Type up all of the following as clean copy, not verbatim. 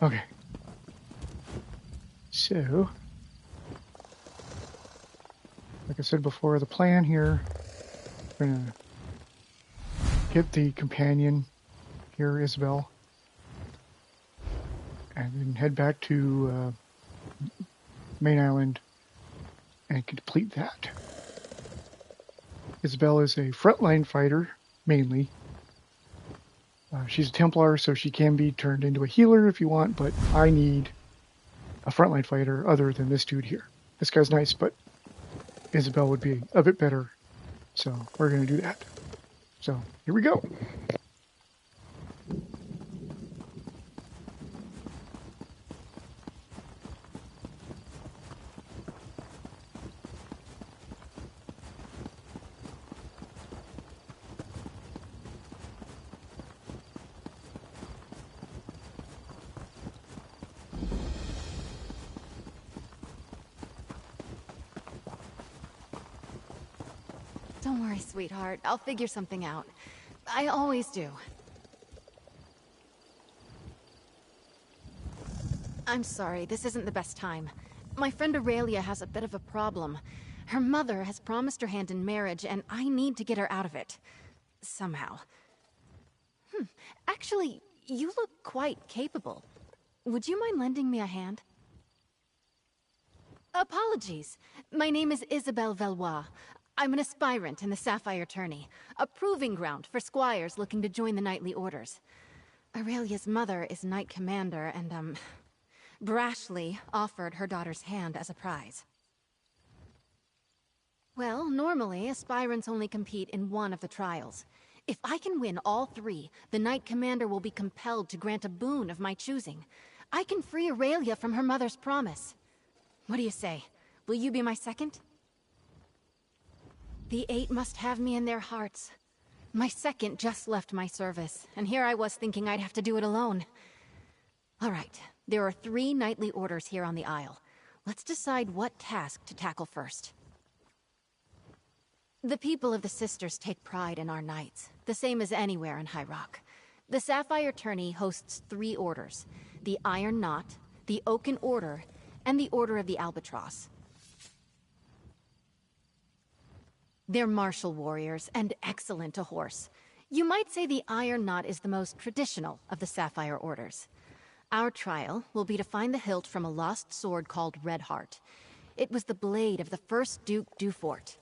Okay. So, like I said before, the plan here, we're gonna get the companion here, Isabel, and then head back to main island and complete that. Isabel is a frontline fighter, mainly. She's a Templar, so she can be turned into a healer if you want, but I need a frontline fighter other than this dude here. This guy's nice, but Isabel would be a bit better, so we're going to do that. So, here we go. Don't worry, sweetheart. I'll figure something out. I always do. I'm sorry, this isn't the best time. My friend Aurelia has a bit of a problem. Her mother has promised her hand in marriage, and I need to get her out of it. Somehow. Actually, you look quite capable. Would you mind lending me a hand? Apologies. My name is Isabelle Valois. I'm an aspirant in the Sapphire Tourney, a proving ground for squires looking to join the knightly orders. Aurelia's mother is knight commander and, brashly offered her daughter's hand as a prize. Well, normally, aspirants only compete in one of the trials. If I can win all three, the knight commander will be compelled to grant a boon of my choosing. I can free Aurelia from her mother's promise. What do you say? Will you be my second? The 8 must have me in their hearts. My second just left my service, and here I was thinking I'd have to do it alone. All right, there are 3 knightly orders here on the Isle. Let's decide what task to tackle first. The people of the Sisters take pride in our knights, the same as anywhere in High Rock. The Sapphire Tourney hosts 3 orders: the Iron Knot, the Oaken Order, and the Order of the Albatross. They're martial warriors and excellent to horse. You might say the Iron Knot is the most traditional of the Sapphire Orders. Our trial will be to find the hilt from a lost sword called Red Heart. It was the blade of the first Duke Dufort.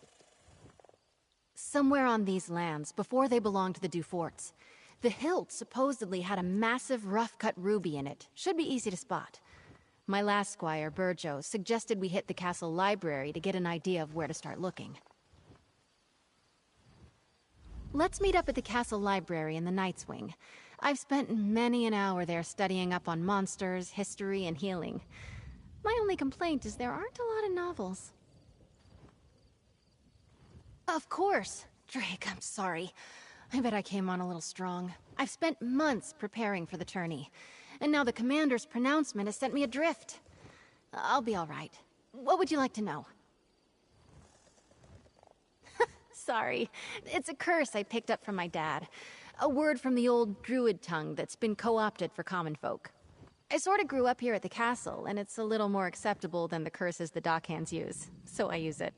Somewhere on these lands, before they belonged to the Duforts, the hilt supposedly had a massive rough-cut ruby in it. Should be easy to spot. My last squire, Burjo, suggested we hit the castle library to get an idea of where to start looking. Let's meet up at the castle library in the Knight's Wing. I've spent many an hour there studying up on monsters, history, and healing. My only complaint is there aren't a lot of novels. Of course. Drake, I'm sorry. I bet I came on a little strong. I've spent months preparing for the tourney, and now the commander's pronouncement has sent me adrift. I'll be all right. What would you like to know? Sorry. It's a curse I picked up from my dad. A word from the old druid tongue that's been co-opted for common folk. I sort of grew up here at the castle, and it's a little more acceptable than the curses the dockhands use, so I use it.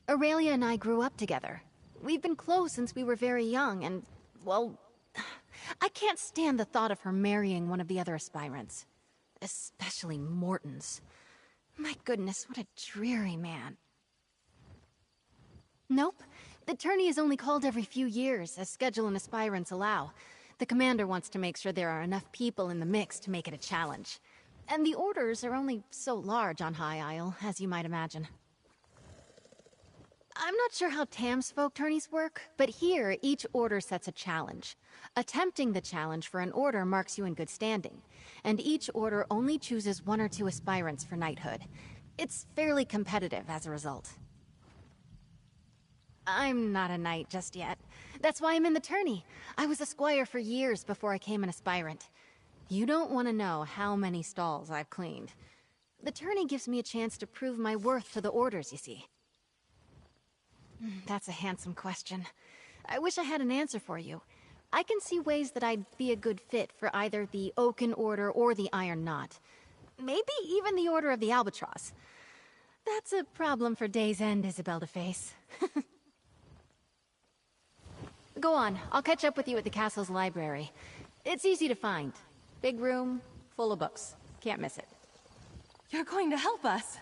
Aurelia and I grew up together. We've been close since we were very young, and, well, I can't stand the thought of her marrying one of the other aspirants. Especially Morton's. My goodness, what a dreary man. Nope. The tourney is only called every few years, as schedule and aspirants allow. The commander wants to make sure there are enough people in the mix to make it a challenge. And the orders are only so large on High Isle, as you might imagine. I'm not sure how Tam's folk tourneys work, but here each order sets a challenge. Attempting the challenge for an order marks you in good standing, and each order only chooses 1 or 2 aspirants for knighthood. It's fairly competitive as a result. I'm not a knight just yet. That's why I'm in the tourney. I was a squire for years before I came an aspirant. You don't want to know how many stalls I've cleaned. The tourney gives me a chance to prove my worth to the orders, you see. That's a handsome question. I wish I had an answer for you. I can see ways that I'd be a good fit for either the Oaken Order or the Iron Knot. Maybe even the Order of the Albatross. That's a problem for Day's End, Isabel to face. Go on, I'll catch up with you at the castle's library. It's easy to find. Big room, full of books. Can't miss it. You're going to help us.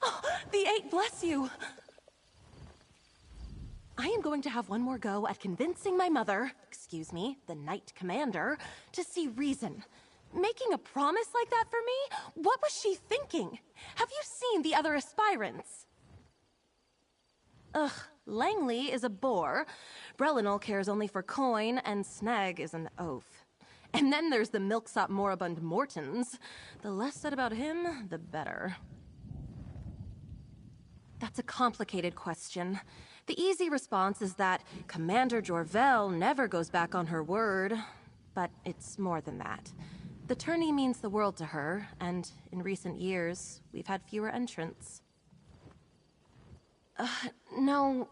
Oh, the Eight bless you. I am going to have one more go at convincing my mother, excuse me, the Knight Commander, to see reason. Making a promise like that for me? What was she thinking? Have you seen the other aspirants? Ugh, Langley is a bore. Brelinol cares only for coin, and Snag is an oaf. And then there's the milksop moribund Mortons. The less said about him, the better. That's a complicated question. The easy response is that Commander Jorvel never goes back on her word. But it's more than that. The tourney means the world to her, and in recent years, we've had fewer entrants. No,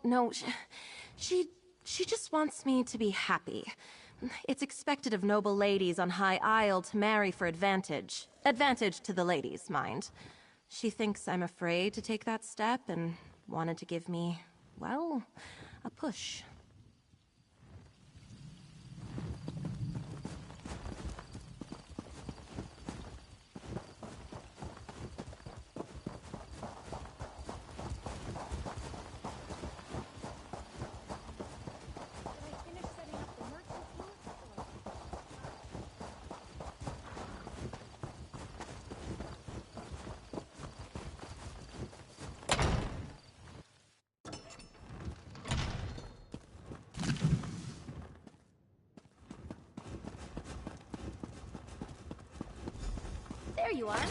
she just wants me to be happy. It's expected of noble ladies on High Isle to marry for advantage. Advantage to the ladies, mind. She thinks I'm afraid to take that step and wanted to give me, well, a push. There you are.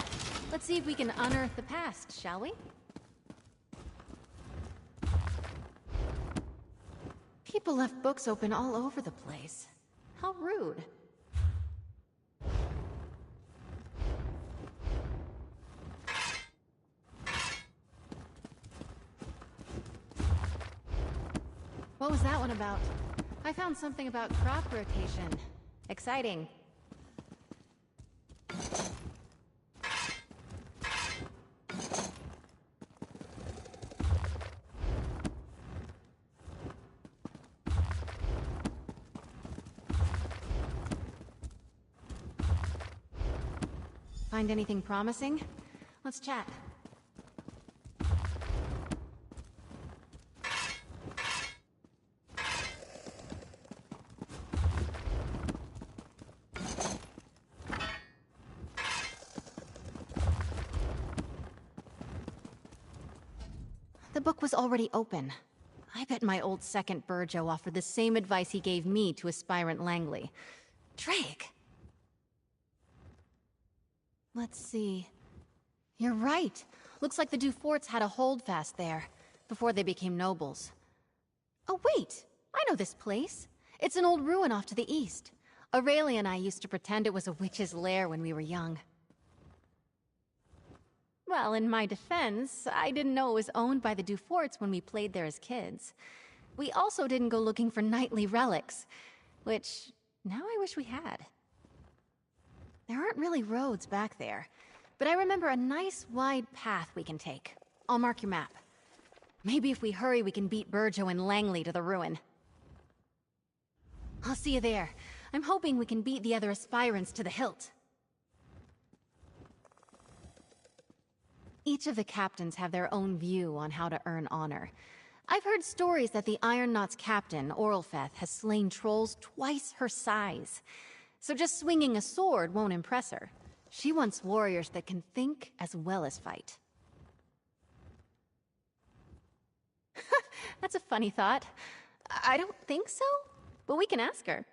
Let's see if we can unearth the past, shall we? People left books open all over the place. How rude. What was that one about? I found something about crop rotation. Exciting. Find anything promising? Let's chat. The book was already open. I bet my old second Burjo offered the same advice he gave me to aspirant Langley. Drake! Let's see. You're right. Looks like the Duforts had a holdfast there, before they became nobles. Oh wait! I know this place. It's an old ruin off to the east. Aurelia and I used to pretend it was a witch's lair when we were young. Well, in my defense, I didn't know it was owned by the Duforts when we played there as kids. We also didn't go looking for knightly relics, which now I wish we had. There aren't really roads back there, but I remember a nice wide path we can take. I'll mark your map. Maybe if we hurry we can beat Burjo and Langley to the ruin. I'll see you there. I'm hoping we can beat the other aspirants to the hilt. Each of the captains have their own view on how to earn honor. I've heard stories that the Iron Knot's captain, Orlfeth, has slain trolls twice her size. So just swinging a sword won't impress her. She wants warriors that can think as well as fight. That's a funny thought. I don't think so, but we can ask her.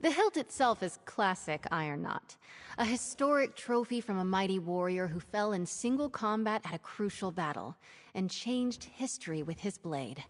The hilt itself is classic Iron Knot, a historic trophy from a mighty warrior who fell in single combat at a crucial battle, and changed history with his blade.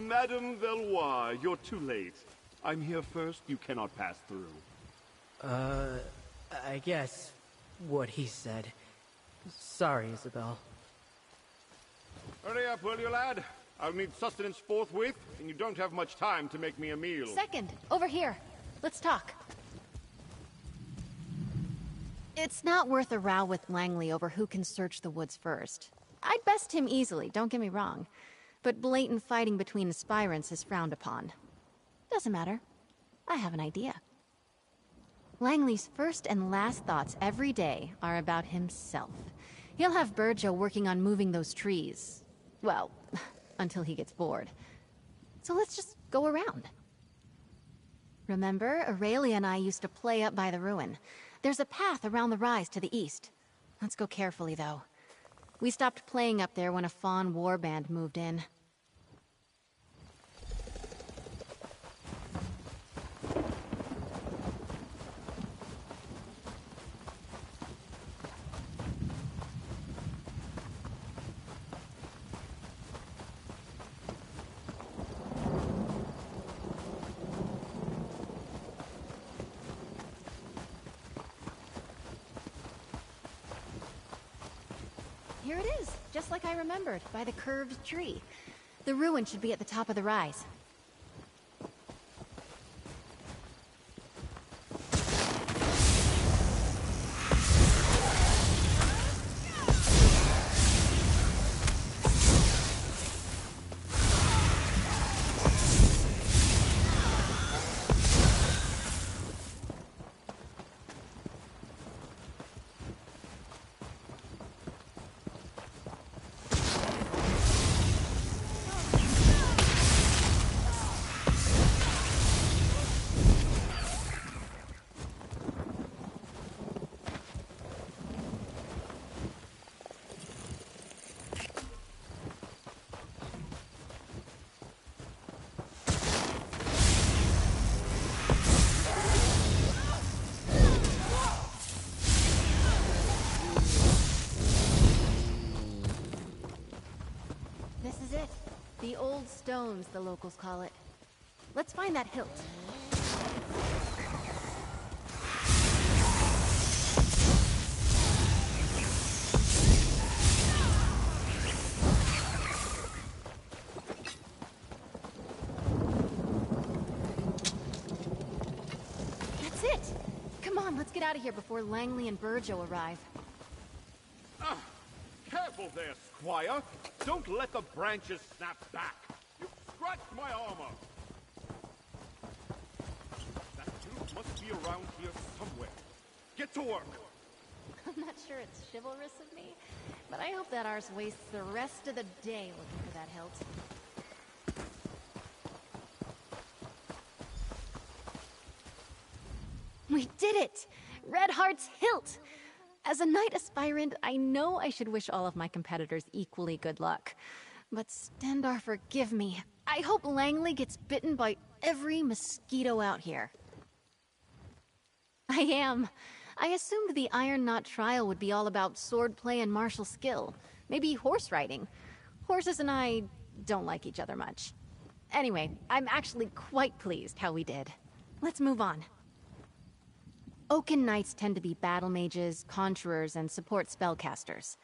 Madame Valois, you're too late. I'm here first, you cannot pass through. I guess what he said. Sorry, Isabel. Hurry up, will you, lad? I'll need sustenance forthwith, and you don't have much time to make me a meal. Second, over here. Let's talk. It's not worth a row with Langley over who can search the woods first. I'd best him easily, don't get me wrong. But blatant fighting between aspirants is frowned upon. Doesn't matter. I have an idea. Langley's first and last thoughts every day are about himself. He'll have Burjo working on moving those trees. Well, until he gets bored. So let's just go around. Remember, Aurelia and I used to play up by the ruin. There's a path around the rise to the east. Let's go carefully, though. We stopped playing up there when a Fawn warband moved in. Here it is, just like I remembered, by the curved tree. The ruin should be at the top of the rise. This is it. The old stones, the locals call it. Let's find that hilt. That's it! Come on, let's get out of here before Langley and Burjo arrive. Careful there, Squire! Don't let the branches snap back! You've scratched my armor! That dude must be around here somewhere. Get to work! I'm not sure it's chivalrous of me, but I hope that arse wastes the rest of the day looking for that hilt. We did it! Redheart's hilt! As a knight aspirant, I know I should wish all of my competitors equally good luck. But Stendar, forgive me. I hope Langley gets bitten by every mosquito out here. I am. I assumed the Iron Knot trial would be all about swordplay and martial skill. Maybe horse riding. Horses and I don't like each other much. Anyway, I'm actually quite pleased how we did. Let's move on. Oaken Knights tend to be battle mages, conjurers, and support spellcasters.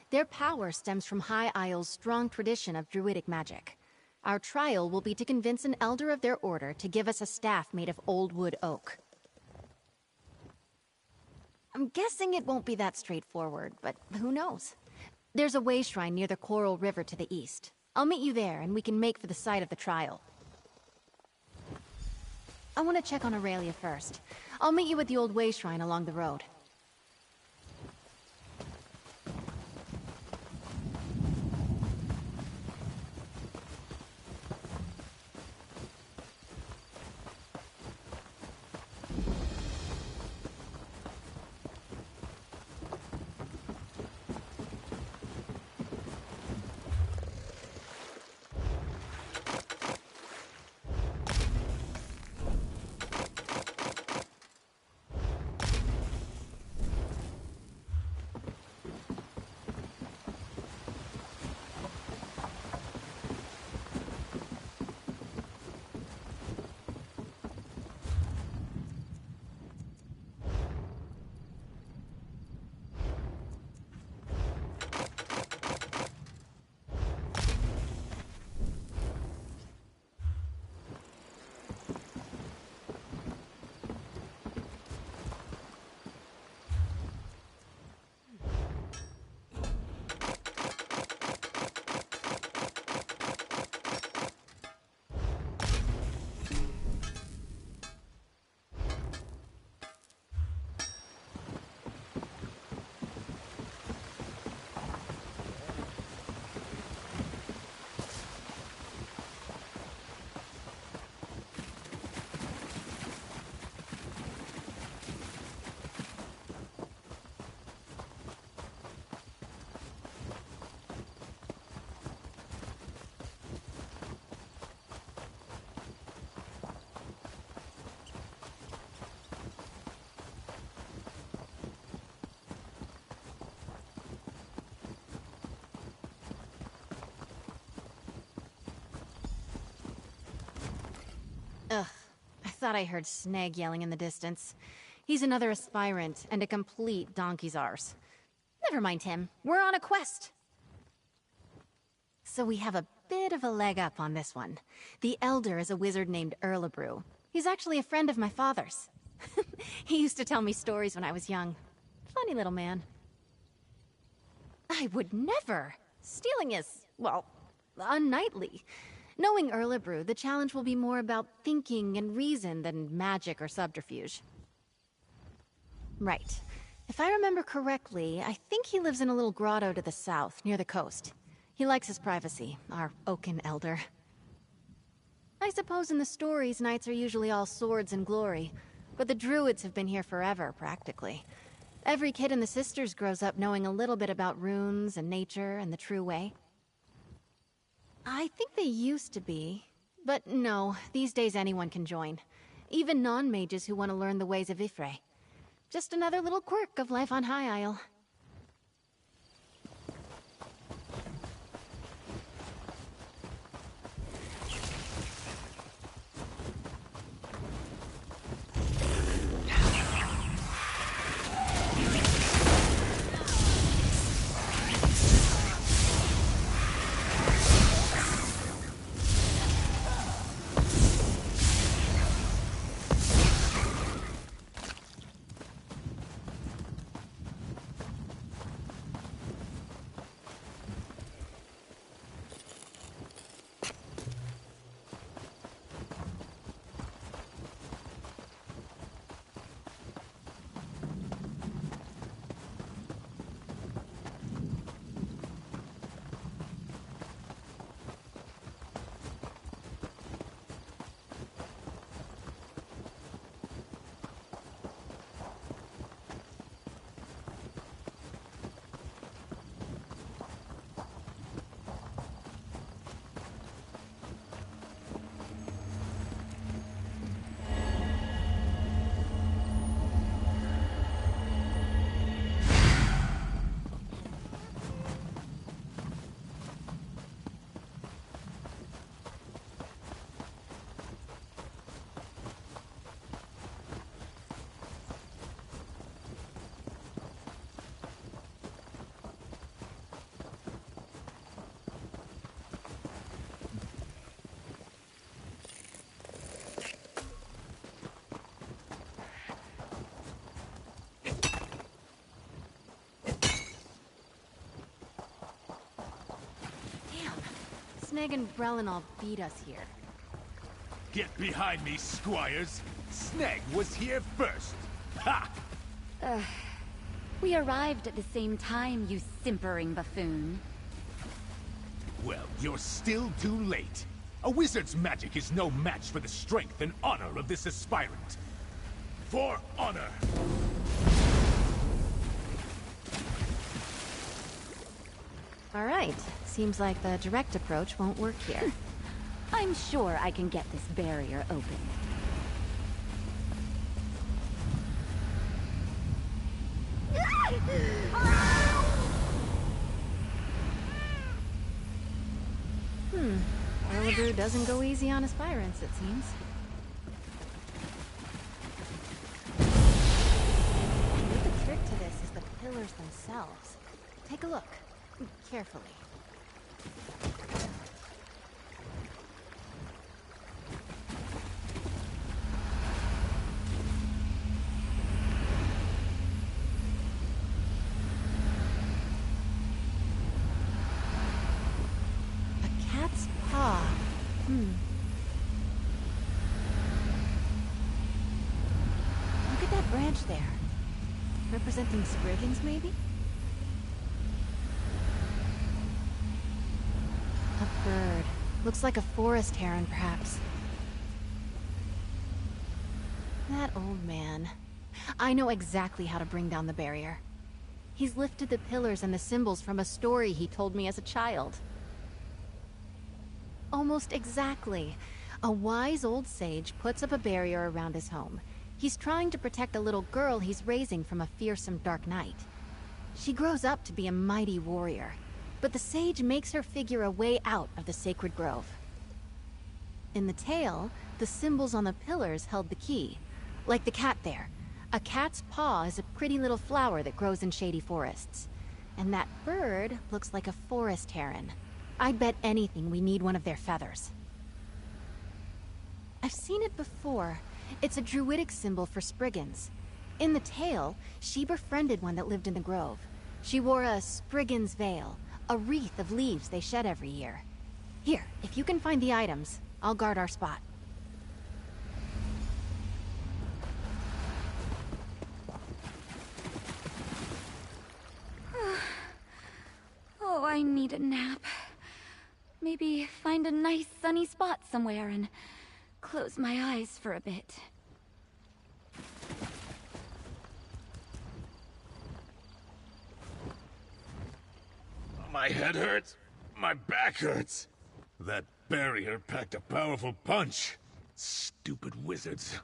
Their power stems from High Isle's strong tradition of druidic magic. Our trial will be to convince an elder of their order to give us a staff made of old wood oak. I'm guessing it won't be that straightforward, but who knows? There's a way shrine near the Coral River to the east. I'll meet you there, and we can make for the site of the trial. I want to check on Aurelia first. I'll meet you at the old way shrine along the road. Ugh, I thought I heard Snag yelling in the distance. He's another aspirant and a complete donkey's arse. Never mind him. We're on a quest. So we have a bit of a leg up on this one. The Elder is a wizard named Erlebrew. He's actually a friend of my father's. He used to tell me stories when I was young. Funny little man. I would never. Stealing is, well, unknightly. Knowing Erlebrew, the challenge will be more about thinking and reason than magic or subterfuge. Right. If I remember correctly, I think he lives in a little grotto to the south, near the coast. He likes his privacy, our Oaken Elder. I suppose in the stories, knights are usually all swords and glory, but the druids have been here forever, practically. Every kid in the Sisters grows up knowing a little bit about runes and nature and the true way. I think they used to be, but no, these days anyone can join. Even non-mages who want to learn the ways of Ifre. Just another little quirk of life on High Isle. Sneg and Brelin all beat us here. Get behind me, squires. Sneg was here first. Ha! We arrived at the same time, you simpering buffoon. Well, you're still too late. A wizard's magic is no match for the strength and honor of this aspirant. For honor! All right. Seems like the direct approach won't work here. I'm sure I can get this barrier open. Erlebrew doesn't go easy on aspirants, it seems. Maybe the trick to this is the pillars themselves. Take a look. Carefully. A cat's paw. Look at that branch there. Representing Spriggans, maybe? A bird. Looks like a forest heron, perhaps. That old man. I know exactly how to bring down the barrier. He's lifted the pillars and the symbols from a story he told me as a child. Almost exactly. A wise old sage puts up a barrier around his home. He's trying to protect a little girl he's raising from a fearsome dark knight. She grows up to be a mighty warrior, but the sage makes her figure a way out of the sacred grove. In the tail, the symbols on the pillars held the key. Like the cat there. A cat's paw is a pretty little flower that grows in shady forests. And that bird looks like a forest heron. I'd bet anything we need one of their feathers. I've seen it before. It's a druidic symbol for Spriggans. In the tail, she befriended one that lived in the grove. She wore a Spriggan's veil, a wreath of leaves they shed every year. Here, if you can find the items, I'll guard our spot. Oh, I need a nap. Maybe find a nice sunny spot somewhere and close my eyes for a bit. My head hurts. My back hurts. That barrier packed a powerful punch. Stupid wizards.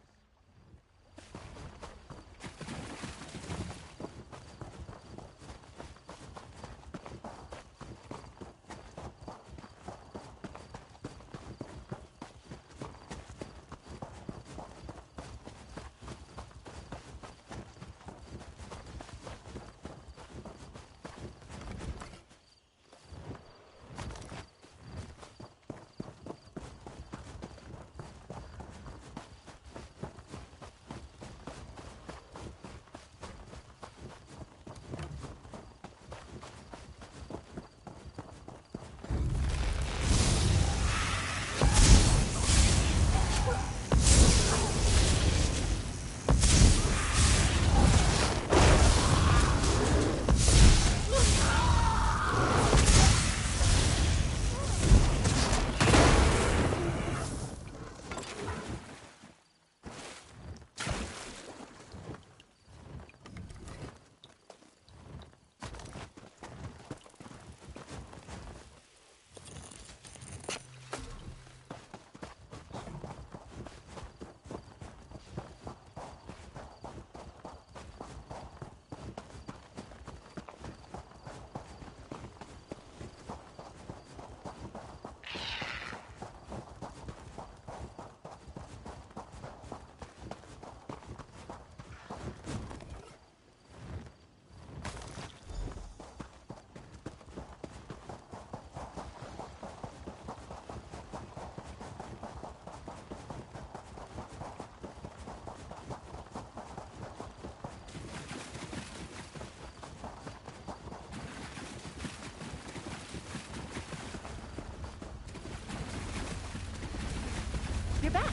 You're back,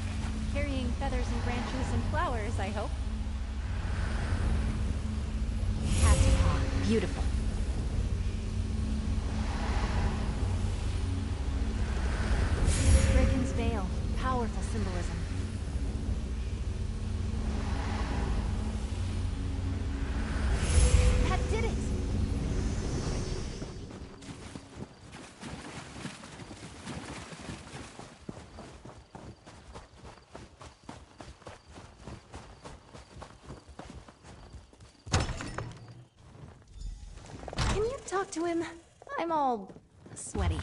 carrying feathers and branches and flowers, I hope. Cat's paw, beautiful. Spriggan's veil, powerful symbolism. That did it! Can you talk to him? I'm all sweaty.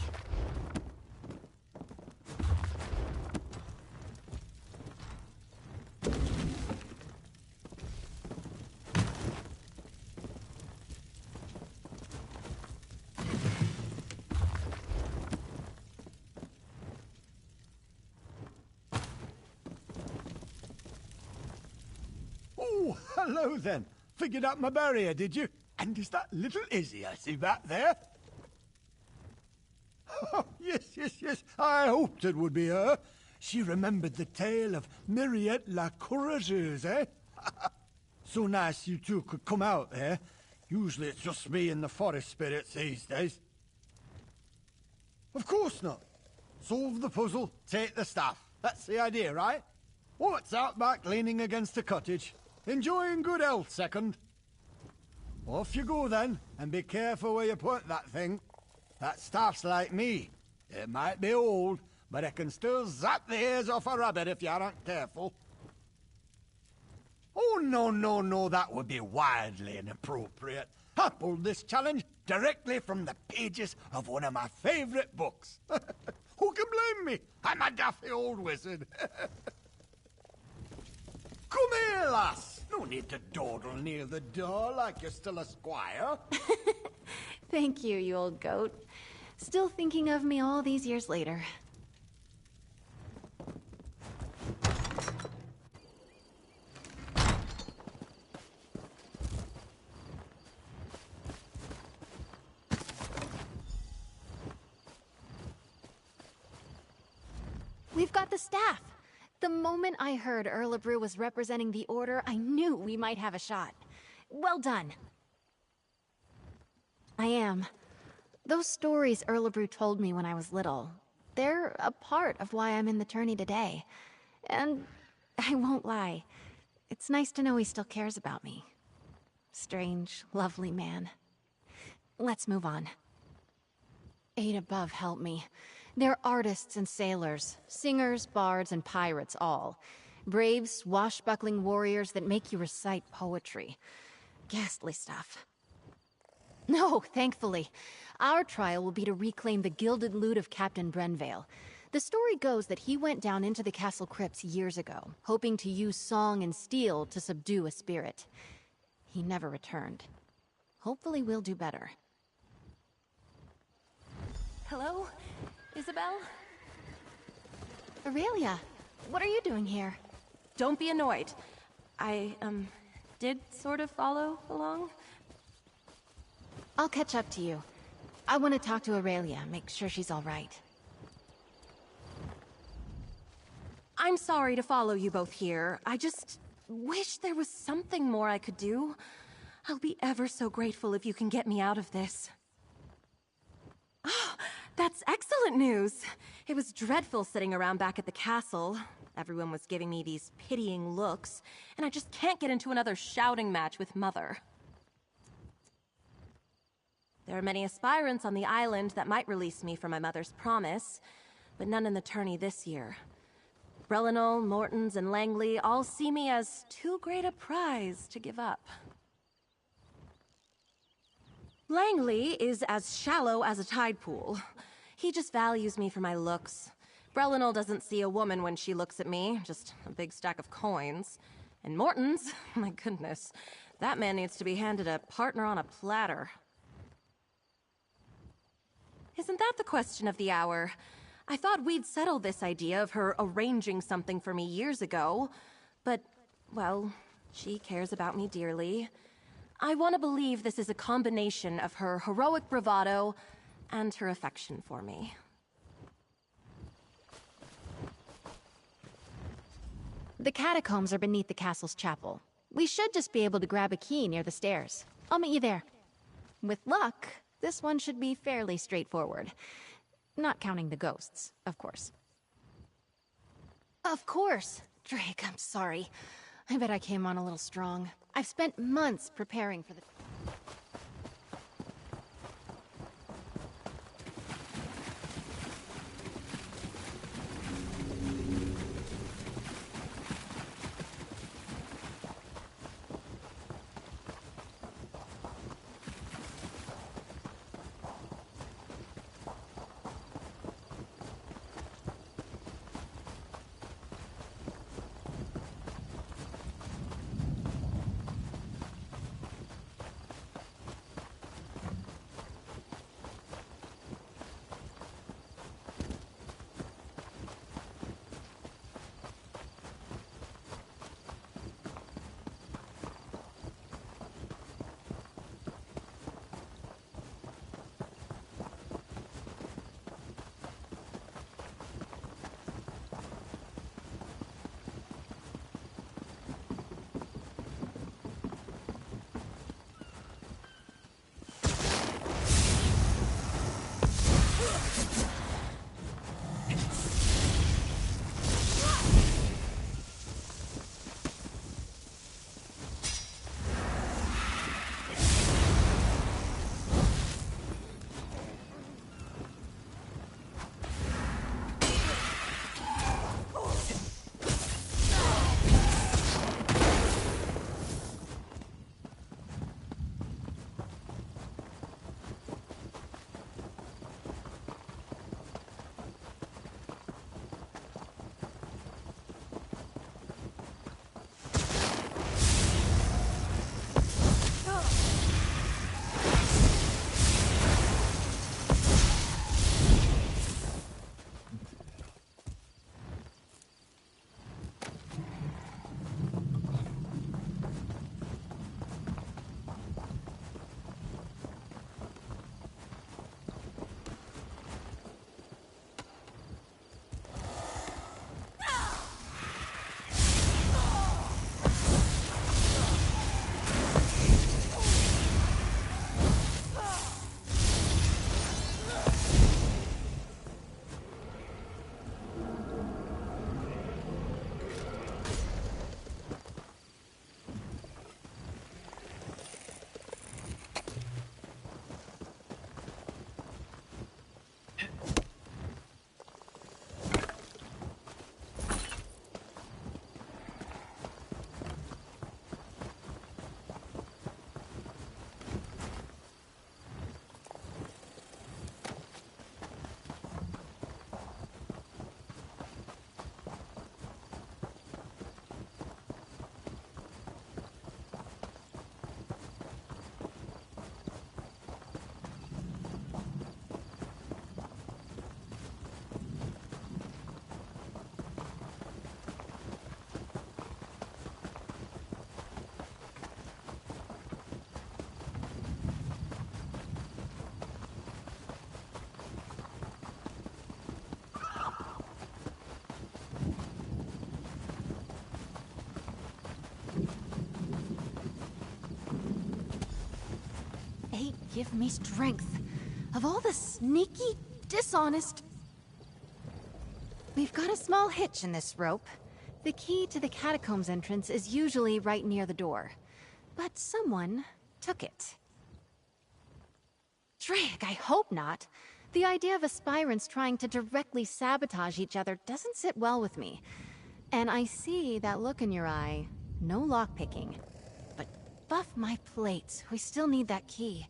Oh, hello then. Figured out my barrier, did you? And is that little Izzy I see back there? Oh, yes. I hoped it would be her. She remembered the tale of Myriette la Courageuse, eh? So nice you two could come out there. Usually it's just me and the forest spirits these days. Of course not. Solve the puzzle, take the staff. That's the idea, right? What's out back leaning against a cottage? Enjoying good health, second. Off you go then, and be careful where you put that thing. That staff's like me. It might be old, but it can still zap the ears off a rabbit if you aren't careful. Oh, no, that would be wildly inappropriate. I pulled this challenge directly from the pages of one of my favorite books. Who can blame me? I'm a daffy old wizard. Come here, lass. No need to dawdle near the door like you're still a squire. Thank you, you old goat. Still thinking of me all these years later. We've got the staff. The moment I heard Erlebrew was representing the Order, I knew we might have a shot. Well done. I am. Those stories Erlebrew told me when I was little, they're a part of why I'm in the tourney today. And I won't lie, it's nice to know he still cares about me. Strange, lovely man. Let's move on. Eight above help me. They're artists and sailors, singers, bards, and pirates all. Brave, swashbuckling warriors that make you recite poetry. Ghastly stuff. No, thankfully. Our trial will be to reclaim the gilded loot of Captain Brenvale. The story goes that he went down into the castle crypts years ago, hoping to use song and steel to subdue a spirit. He never returned. Hopefully we'll do better. Hello? Isabel? Aurelia, what are you doing here? Don't be annoyed. I, did sort of follow along. I'll catch up to you. I want to talk to Aurelia, make sure she's all right. I'm sorry to follow you both here. I just wish there was something more I could do. I'll be ever so grateful if you can get me out of this. Oh, that's excellent news! It was dreadful sitting around back at the castle. Everyone was giving me these pitying looks, and I just can't get into another shouting match with Mother. There are many aspirants on the island that might release me from my mother's promise, but none in the tourney this year. Brelinol, Mortons, and Langley all see me as too great a prize to give up. Langley is as shallow as a tide pool. He just values me for my looks. Brelinol doesn't see a woman when she looks at me, just a big stack of coins. And Morton's, my goodness, that man needs to be handed a partner on a platter. Isn't that the question of the hour? I thought we'd settled this idea of her arranging something for me years ago. But, well, she cares about me dearly. I want to believe this is a combination of her heroic bravado and her affection for me. The catacombs are beneath the castle's chapel. We should just be able to grab a key near the stairs. I'll meet you there. With luck, this one should be fairly straightforward. Not counting the ghosts, of course. Of course! Drake, I'm sorry. I bet I came on a little strong. I've spent months preparing for the... give me strength. Of all the sneaky, dishonest... We've got a small hitch in this rope. The key to the catacombs entrance is usually right near the door. But someone took it. Drake, I hope not. The idea of aspirants trying to directly sabotage each other doesn't sit well with me. And I see that look in your eye. No lockpicking. But buff my plates, we still need that key.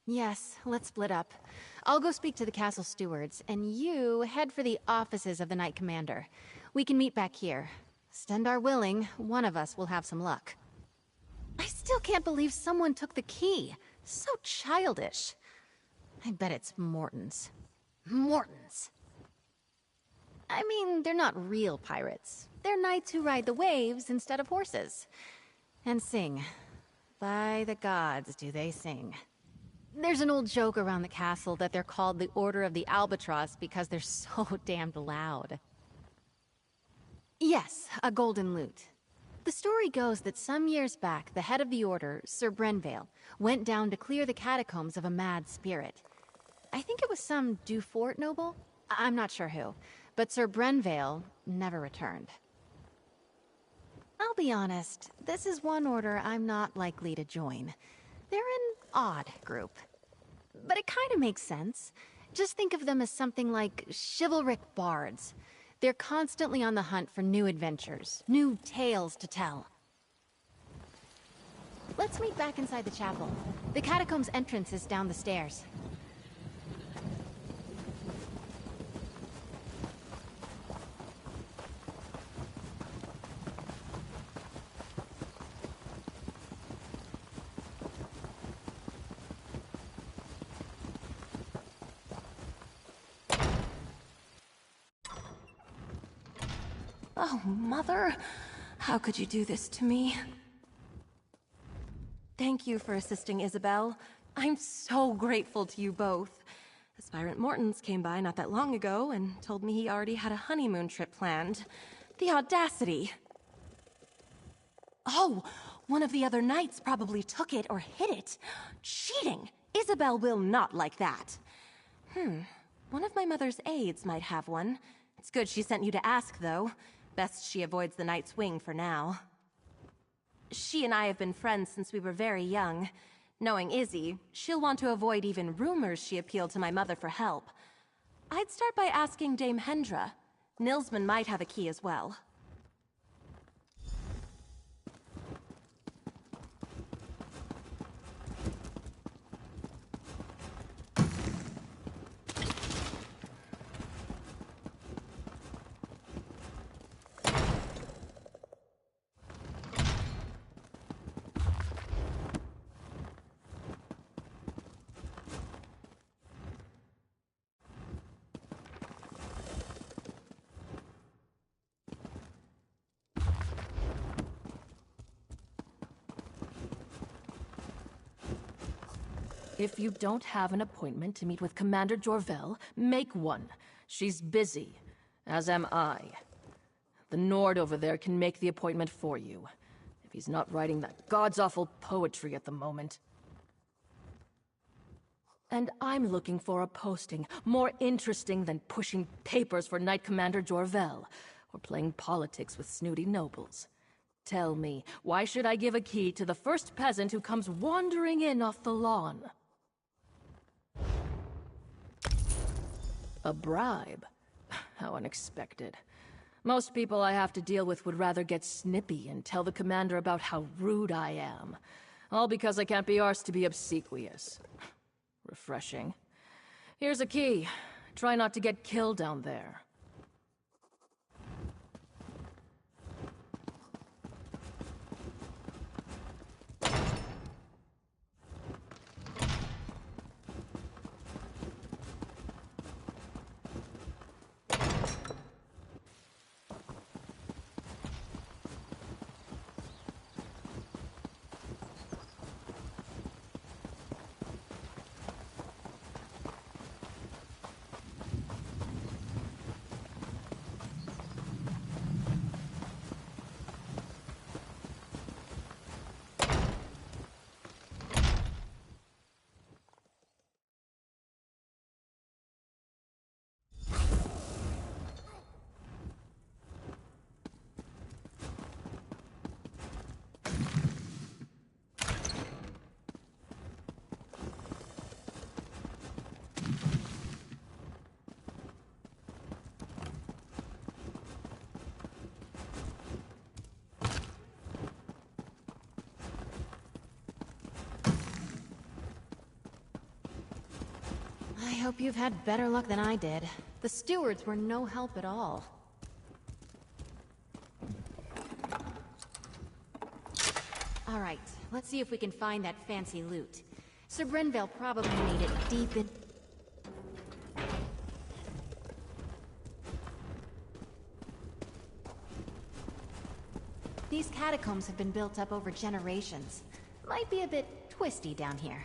Yes, let's split up. I'll go speak to the castle stewards, and you head for the offices of the Knight Commander. We can meet back here. Stendar willing, one of us will have some luck. I still can't believe someone took the key. So childish. I bet it's Morton's. Morton's. I mean, they're not real pirates. They're knights who ride the waves instead of horses. And sing. By the gods, do they sing. There's an old joke around the castle that they're called the Order of the Albatross because they're so damned loud. Yes, a golden lute. The story goes that some years back, the head of the Order, Sir Brenvale, went down to clear the catacombs of a mad spirit. I think it was some Dufort noble? I'm not sure who, but Sir Brenvale never returned. I'll be honest, this is one order I'm not likely to join. They're an odd group. But it kind of makes sense. Just think of them as something like chivalric bards. They're constantly on the hunt for new adventures, new tales to tell. Let's meet back inside the chapel. The catacombs entrance is down the stairs. Oh, Mother. How could you do this to me? Thank you for assisting Isabel. I'm so grateful to you both. Aspirant Mortons came by not that long ago and told me he already had a honeymoon trip planned. The audacity. Oh, one of the other knights probably took it or hid it. Cheating! Isabel will not like that. One of my mother's aides might have one. It's good she sent you to ask, though. Best she avoids the Knight's Wing for now. She and I have been friends since we were very young. Knowing Izzy, she'll want to avoid even rumors she appealed to my mother for help. I'd start by asking Dame Hendra. Nilsman might have a key as well. If you don't have an appointment to meet with Commander Jorvel, make one. She's busy, as am I. The Nord over there can make the appointment for you, if he's not writing that god's-awful poetry at the moment. And I'm looking for a posting more interesting than pushing papers for Knight Commander Jorvel, or playing politics with snooty nobles. Tell me, why should I give a key to the first peasant who comes wandering in off the lawn? A bribe? How unexpected. Most people I have to deal with would rather get snippy and tell the commander about how rude I am. All because I can't be arsed to be obsequious. Refreshing. Here's a key. Try not to get killed down there. I hope you've had better luck than I did. The stewards were no help at all. Alright, let's see if we can find that fancy loot. Sir Brenvale probably made it deep in... These catacombs have been built up over generations. Might be a bit twisty down here.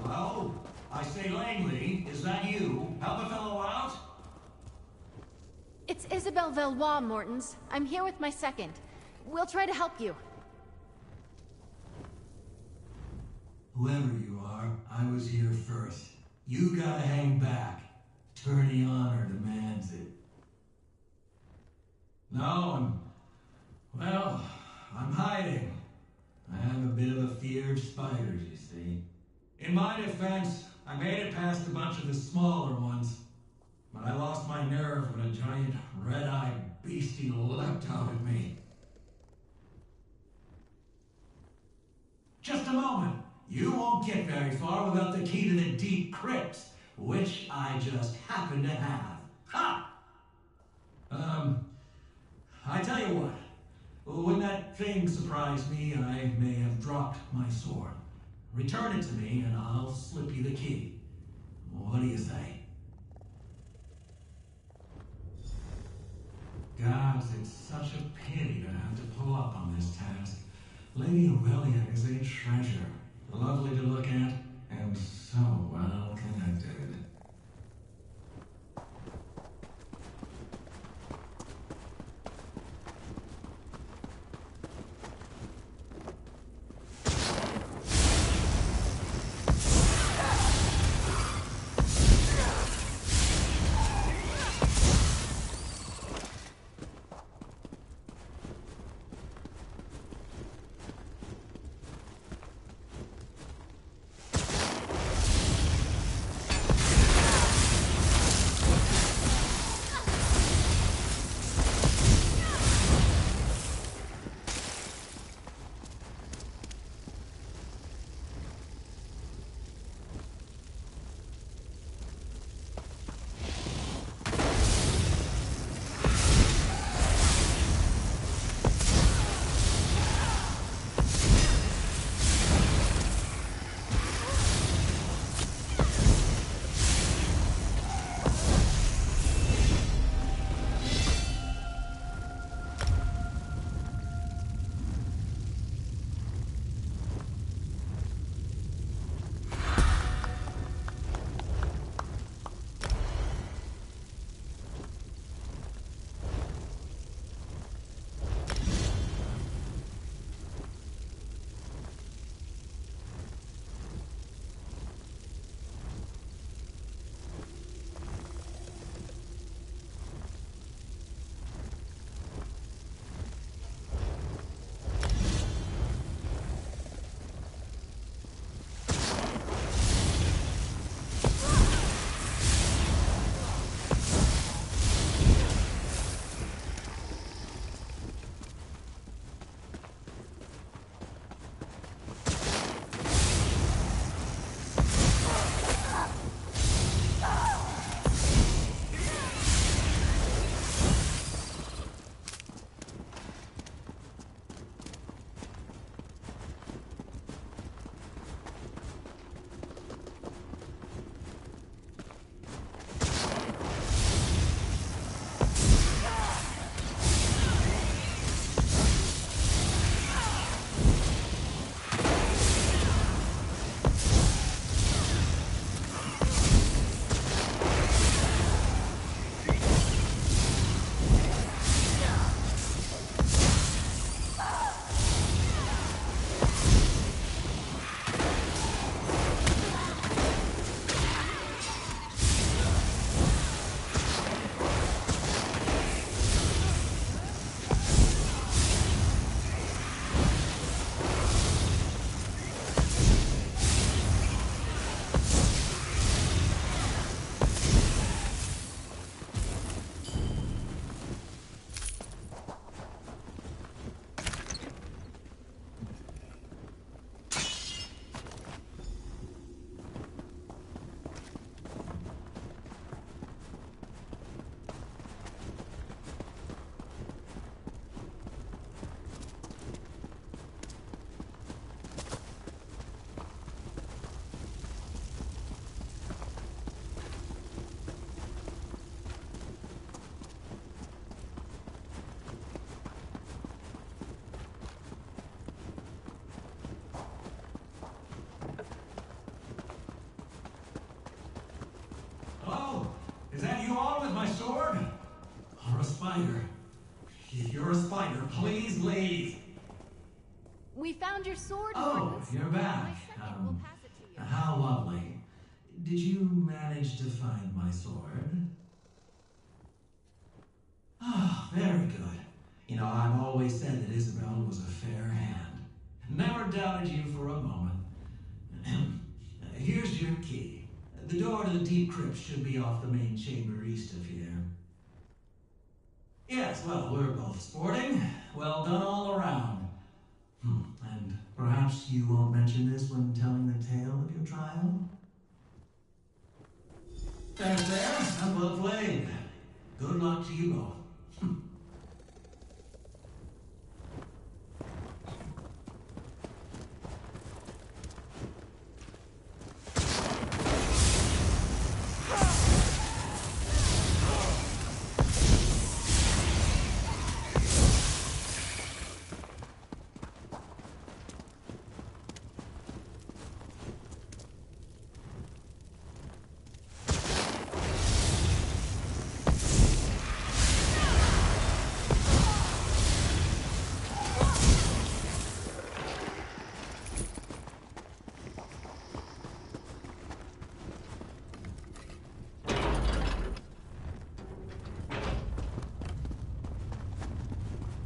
Hello? I say, Langley, is that you? Help a fellow out? It's Isabelle Valois, Mortons. I'm here with my second. We'll try to help you. Whoever you are, I was here first. You gotta hang back. Attorney honor demands it. No, I'm hiding. I have a bit of a fear of spiders, you see. In my defense, I made it past a bunch of the smaller ones, but I lost my nerve when a giant red-eyed beastie leapt out at me. Just a moment. You won't get very far without the key to the deep crypts, which I just happen to have. Ha! I tell you what. When that thing surprised me, I may have dropped my sword. Return it to me, and I'll slip you the key. What do you say? Gods, it's such a pity to have to pull up on this task. Lady Aurelia is a treasure. Lovely to look at, and so well connected. Is that you all with my sword? Or a spider? If you're a spider, please leave. We found your sword, Oh, Mortons. you're back. My second will pass it to you. How lovely. Did you manage to find my sword? Ah, very good. You know, I've always said that Isabel was a fair hand. Never doubted you for a moment. Here's your key. The door to the deep crypt should be off the main chamber east of here. Yes, well, we're both sporting. Well done all around. And perhaps you won't mention this when telling the tale of your trial? There, and well played. Good luck to you both.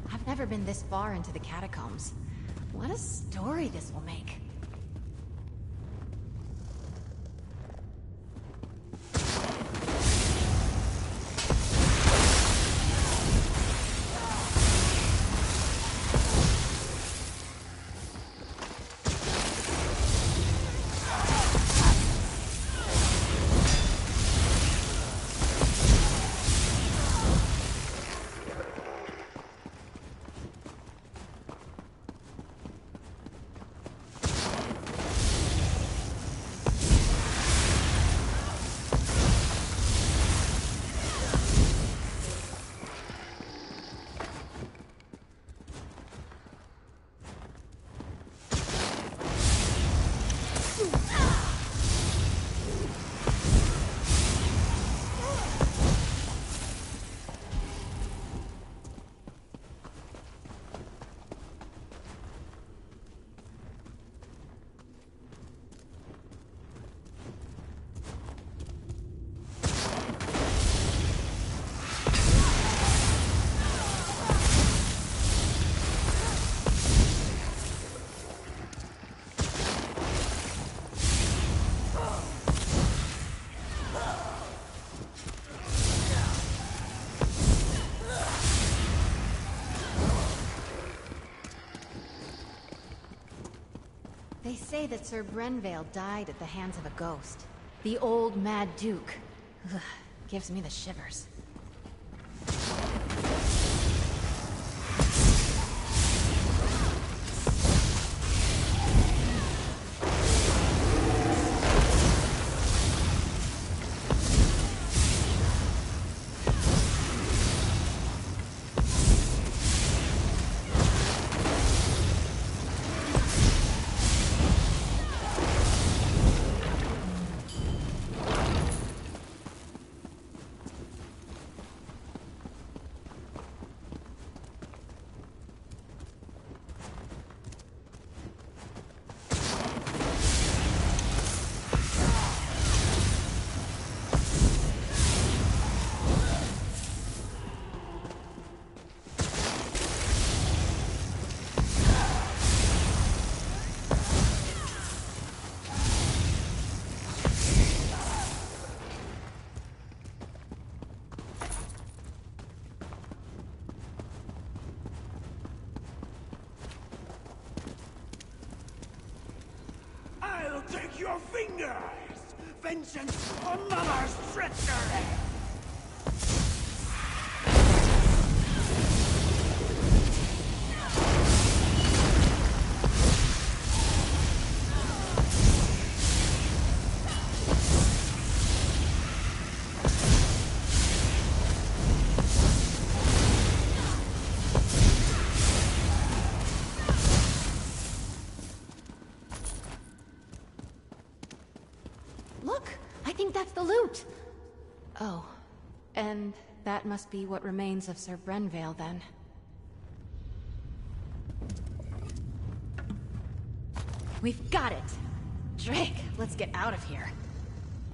I've never been this far into the catacombs. What a story this will make. They say that Sir Brenvale died at the hands of a ghost. The old Mad Duke. Ugh, gives me the shivers. I'll take your fingers! Vengeance for Mother's treachery! Look! I think that's the loot! Oh, And that must be what remains of Sir Brenvale, then. We've got it! Drake, let's get out of here.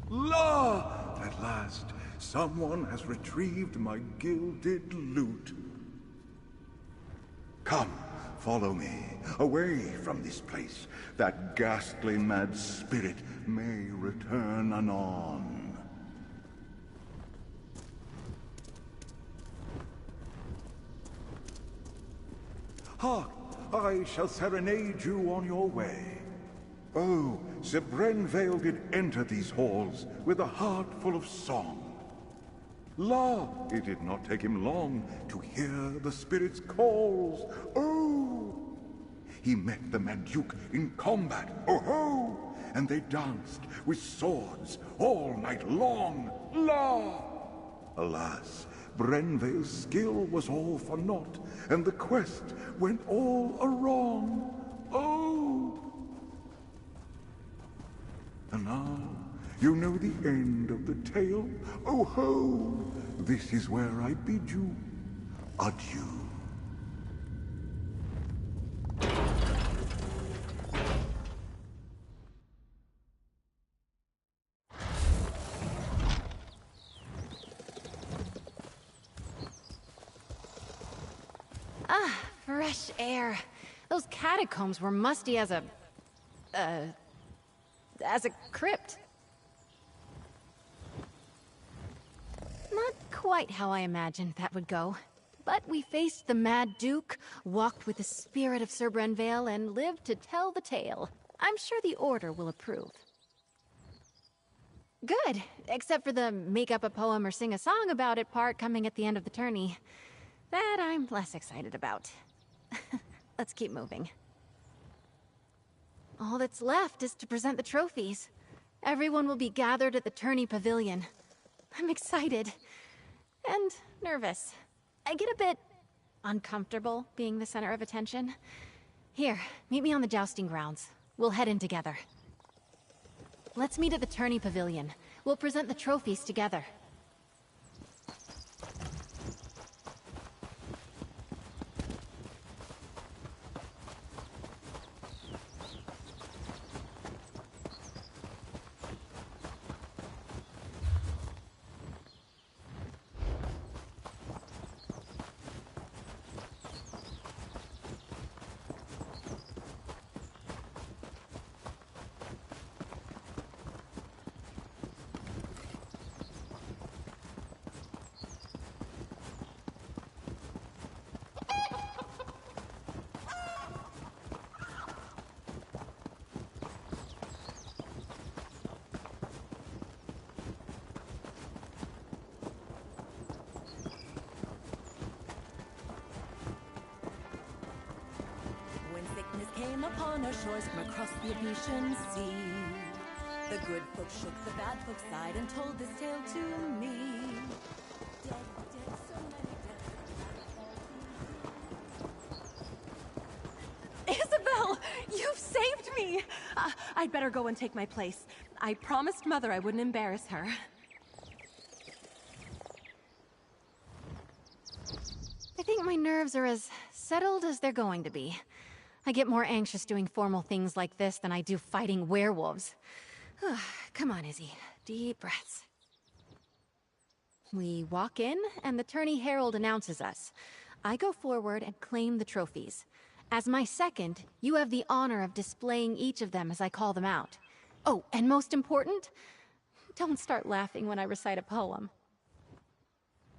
La! At last, someone has retrieved my gilded loot. Come, follow me, away from this place. That ghastly mad spirit may return anon. Hark! I shall serenade you on your way. Oh, Sir Brenvale did enter these halls with a heart full of song. La, it did not take him long to hear the spirit's calls. Oh! He met the Mad Duke in combat, oh-ho! And they danced with swords all night long. La! Alas, Brenvale's skill was all for naught, and the quest went all awrong. Oh! And now, you know the end of the tale. Oh ho! This is where I bid you adieu. Ah, fresh air. Those catacombs were musty as a crypt. Not quite how I imagined that would go. But we faced the Mad Duke, walked with the spirit of Sir Brenvale, and lived to tell the tale. I'm sure the Order will approve. Good, except for the make up a poem or sing a song about it part coming at the end of the tourney. That I'm less excited about. Let's keep moving. All that's left is to present the trophies. Everyone will be gathered at the tourney pavilion. I'm excited. And nervous. I get a bit uncomfortable being the center of attention. Here, meet me on the jousting grounds. We'll head in together. Let's meet at the tourney pavilion. We'll present the trophies together. Came upon our shores from across the Abetian sea. The good folk shook, the bad folk sighed, and told this tale to me. Dead, dead, so many dead. Isabel! You've saved me! I'd better go and take my place. I promised Mother I wouldn't embarrass her. I think my nerves are as settled as they're going to be. I get more anxious doing formal things like this than I do fighting werewolves. Come on, Izzy. Deep breaths. We walk in, and the tourney herald announces us. I go forward and claim the trophies. As my second, you have the honor of displaying each of them as I call them out. Oh, and most important, don't start laughing when I recite a poem.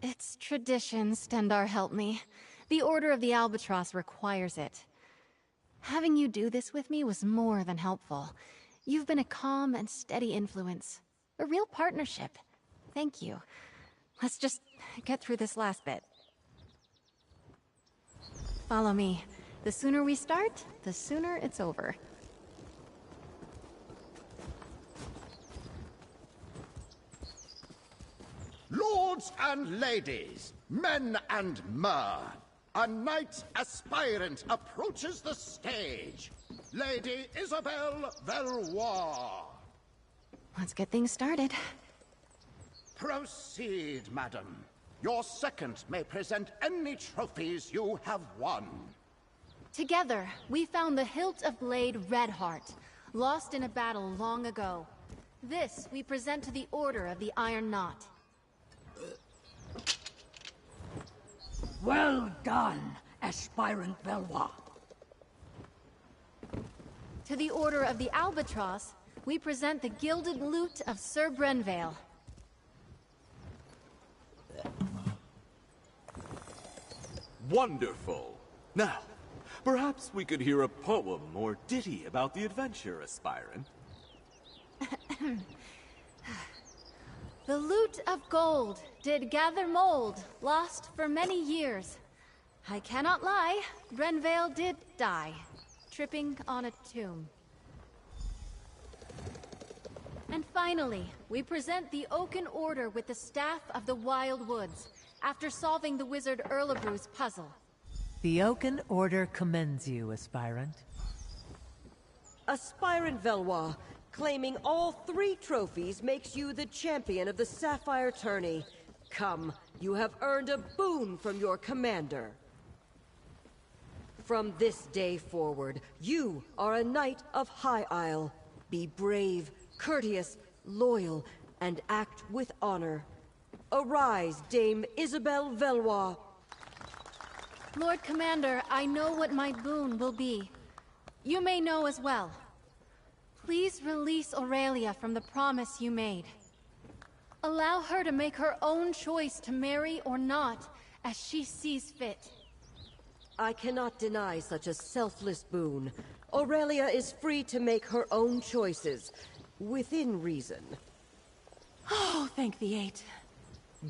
It's tradition, Stendar help me. The Order of the Albatross requires it. Having you do this with me was more than helpful. You've been a calm and steady influence. A real partnership. Thank you. Let's just get through this last bit. Follow me. The sooner we start, the sooner it's over. Lords and ladies, men and mer, a knight aspirant approaches the stage. Lady Isabelle Valois. Let's get things started. Proceed, madam. Your second may present any trophies you have won. Together, we found the hilt of blade Redheart, lost in a battle long ago. This we present to the Order of the Iron Knot. Well done, aspirant Valois. To the Order of the Albatross, we present the gilded lute of Sir Brenvale. Wonderful. Now, perhaps we could hear a poem or ditty about the adventure, aspirant. The lute of gold did gather mold, lost for many years. I cannot lie, Brenvale did die, tripping on a tomb. And finally, we present the Oaken Order with the Staff of the Wild Woods, after solving the wizard Erlebru's puzzle. The Oaken Order commends you, aspirant. Aspirant Valois, claiming all 3 trophies makes you the champion of the Sapphire Tourney. Come, you have earned a boon from your commander. From this day forward, you are a knight of High Isle. Be brave, courteous, loyal, and act with honor. Arise, Dame Isabelle Valois. Lord Commander, I know what my boon will be. You may know as well. Please release Aurelia from the promise you made. Allow her to make her own choice to marry or not, as she sees fit. I cannot deny such a selfless boon. Aurelia is free to make her own choices, within reason. Oh, thank the 8.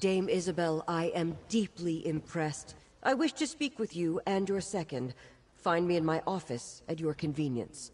Dame Isabel, I am deeply impressed. I wish to speak with you and your second. Find me in my office at your convenience.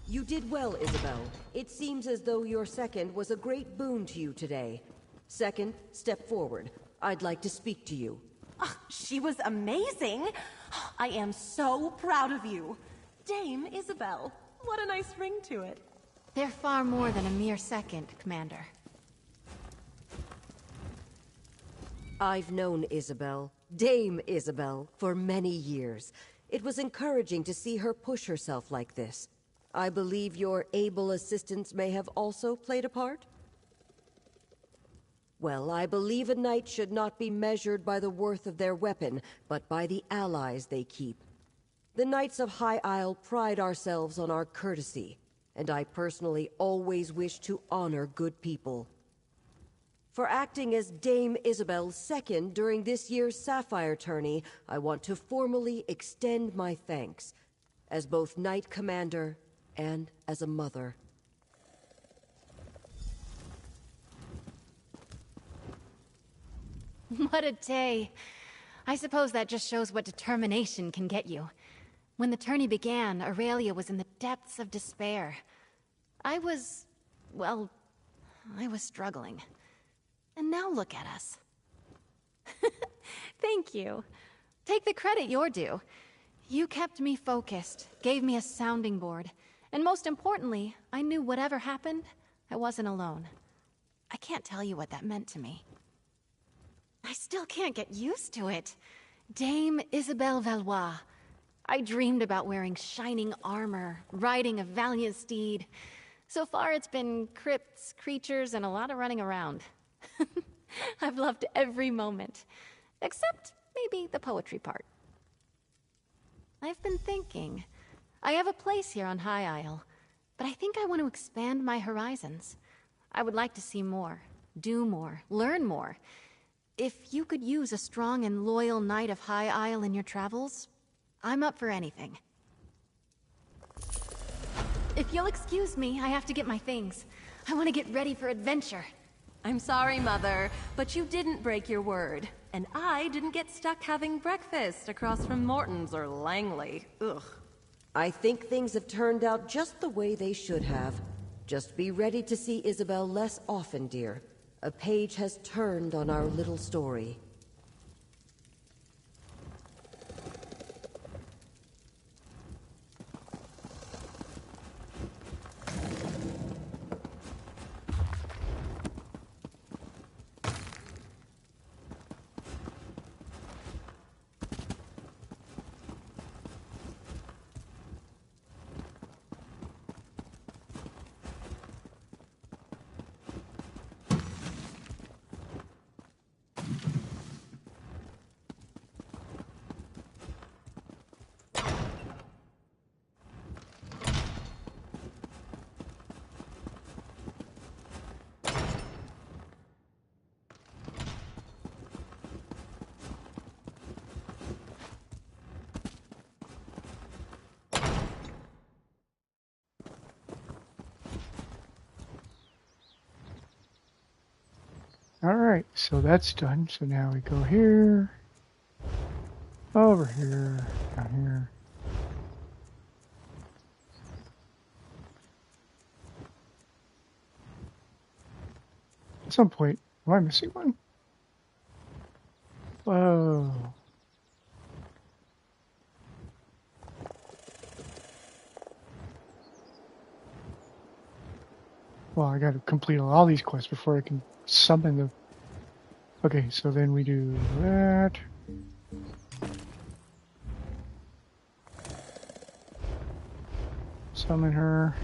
You did well, Isabel. It seems as though your second was a great boon to you today. Second, step forward. I'd like to speak to you. Oh, she was amazing! I am so proud of you. Dame Isabel, what a nice ring to it. They're far more than a mere second, Commander. I've known Isabel, Dame Isabel, for many years. It was encouraging to see her push herself like this. I believe your able assistants may have also played a part? Well, I believe a knight should not be measured by the worth of their weapon, but by the allies they keep. The Knights of High Isle pride ourselves on our courtesy, and I personally always wish to honor good people. For acting as Dame Isabel's second during this year's Sapphire Tourney, I want to formally extend my thanks, as both Knight Commander and as a mother. What a day. I suppose that just shows what determination can get you. When the tourney began, Aurelia was in the depths of despair. I was struggling. And now look at us. Thank you. Take the credit you're due. You kept me focused, gave me a sounding board, and most importantly, I knew whatever happened, I wasn't alone. I can't tell you what that meant to me. still can't get used to it. Dame Isabelle Valois. I dreamed about wearing shining armor, riding a valiant steed. So far it's been crypts, creatures, and a lot of running around. I've loved every moment. Except maybe the poetry part. I've been thinking. I have a place here on High Isle, but I think I want to expand my horizons. I would like to see more, do more, learn more. If you could use a strong and loyal knight of High Isle in your travels, I'm up for anything. If you'll excuse me, I have to get my things. I want to get ready for adventure. I'm sorry, Mother, but you didn't break your word. And I didn't get stuck having breakfast across from Morton's or Langley. Ugh. I think things have turned out just the way they should have. Just be ready to see Isabel less often, dear. A page has turned on our little story. Alright, so that's done. So now we go here, over here, down here. At some point, am I missing one? Whoa. Well, I gotta complete all these quests before I can summon the... Okay, so then we do that. Summon her.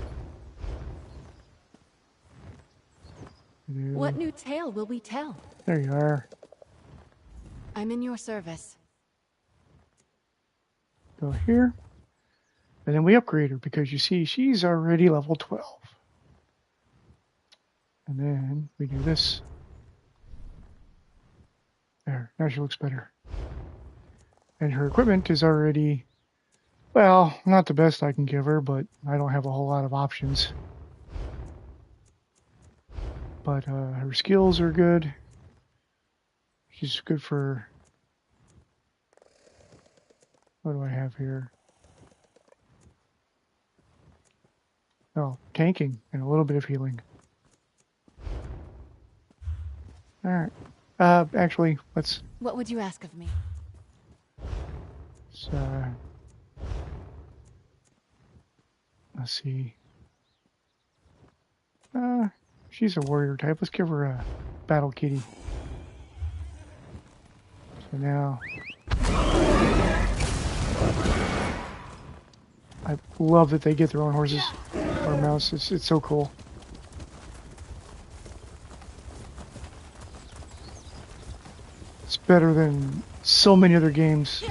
What new tale will we tell? There you are. I'm in your service. Go here. And then we upgrade her because you see she's already level 12. And then we do this. There, now she looks better. And her equipment is already, well, not the best I can give her, but I don't have a whole lot of options. But her skills are good. She's good for, what do I have here? Oh, tanking and a little bit of healing. Alright. Actually, let's... What would you ask of me? Let's see. She's a warrior type. Let's give her a battle kitty. So now... I love that they get their own horses or mounts. It's so cool. It's better than so many other games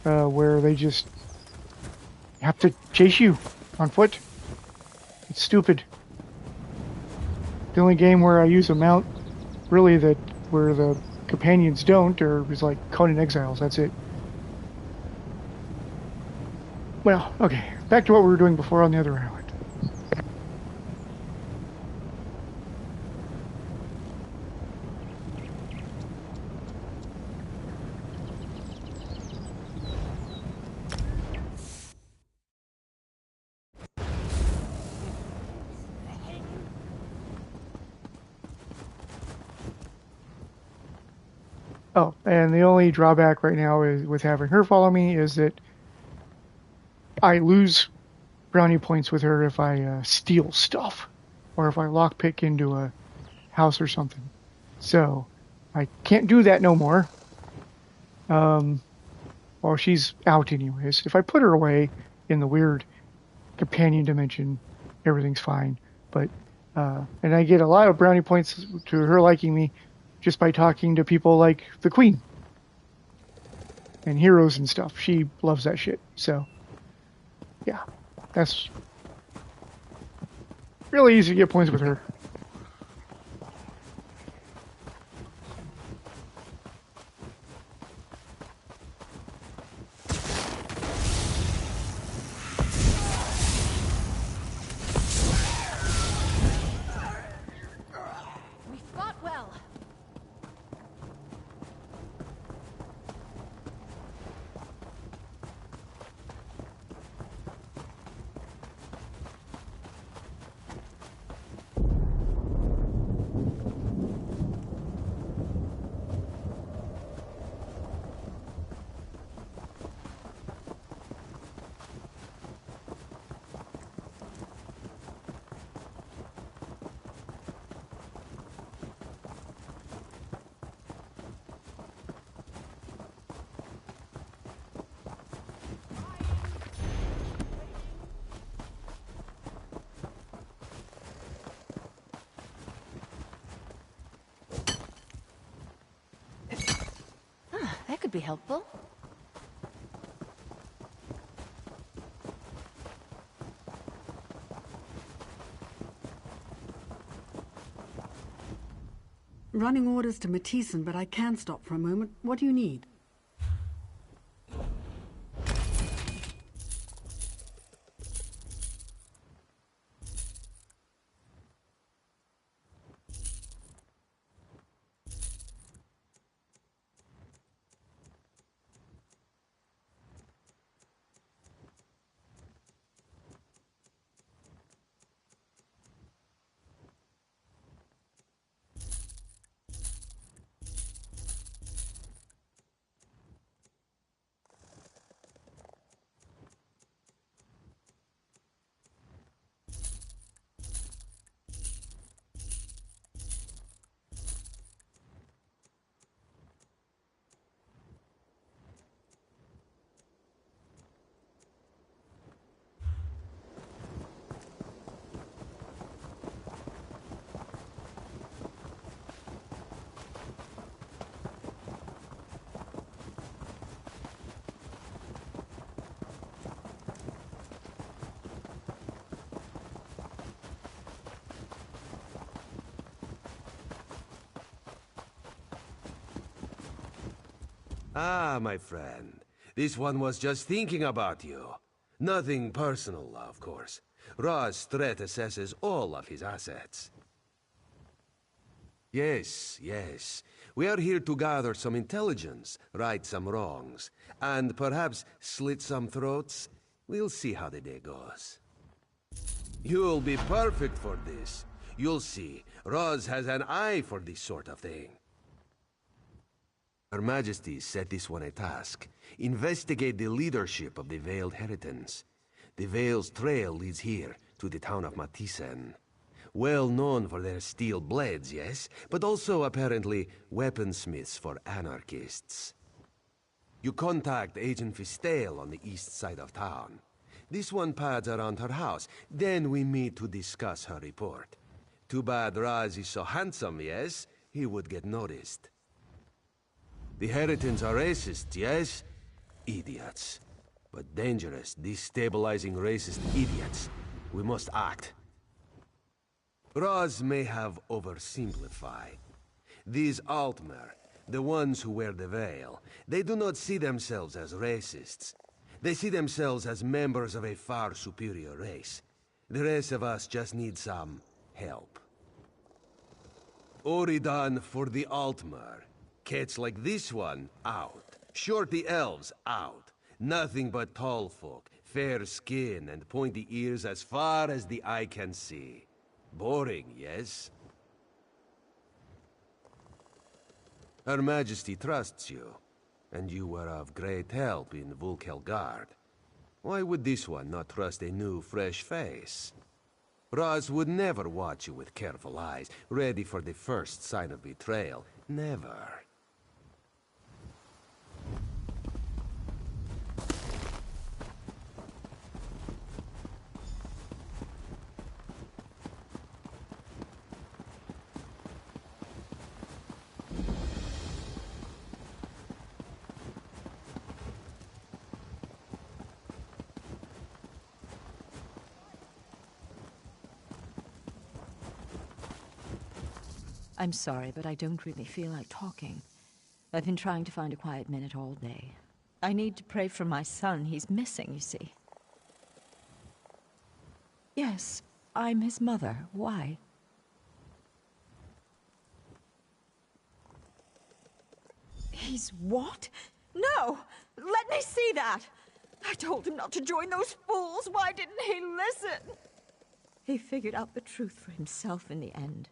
where they just have to chase you on foot. It's stupid. The only game where I use a mount, really, that where the companions don't, is like Conan Exiles. That's it. Well, okay. Back to what we were doing before on the other island. Oh, and the only drawback right now is with having her follow me is that I lose brownie points with her if I steal stuff or if I lockpick into a house or something. So I can't do that no more. Well, she's out anyways. If I put her away in the weird companion dimension, everything's fine. But and I get a lot of brownie points to her liking me just by talking to people like the Queen and heroes and stuff. She loves that shit. So yeah, that's really easy to get points with her. We fought well. That could be helpful. Running orders to Matissan, but I can stop for a moment. What do you need? Ah, my friend. This one was just thinking about you. Nothing personal, of course. Ra's threat assesses all of his assets. Yes, yes. We are here to gather some intelligence, right some wrongs, and perhaps slit some throats. We'll see how the day goes. You'll be perfect for this. You'll see. Ra's has an eye for this sort of thing. Her Majesty set this one a task. Investigate the leadership of the Veiled Heritance. The Veil's trail leads here, to the town of Matissan. Well known for their steel blades, yes, but also apparently weaponsmiths for anarchists. You contact Agent Fistel on the east side of town. This one pads around her house. Then we meet to discuss her report. Too bad Raz is so handsome, yes? He would get noticed. The Heritans are racist, yes? Idiots. But dangerous, destabilizing racist idiots. We must act. Raz may have oversimplified. These Altmer, the ones who wear the veil, they do not see themselves as racists. They see themselves as members of a far superior race. The rest of us just need some help. Oridan for the Altmer. Cats like this one, out. Shorty elves, out. Nothing but tall folk, fair skin and pointy ears as far as the eye can see. Boring, yes? Her Majesty trusts you, and you were of great help in Vulkelgard. Why would this one not trust a new, fresh face? Roz would never watch you with careful eyes, ready for the first sign of betrayal. Never. I'm sorry, but I don't really feel like talking. I've been trying to find a quiet minute all day. I need to pray for my son. He's missing, you see. Yes, I'm his mother. Why? He's what? No! Let me see that! I told him not to join those fools. Why didn't he listen? He figured out the truth for himself in the end.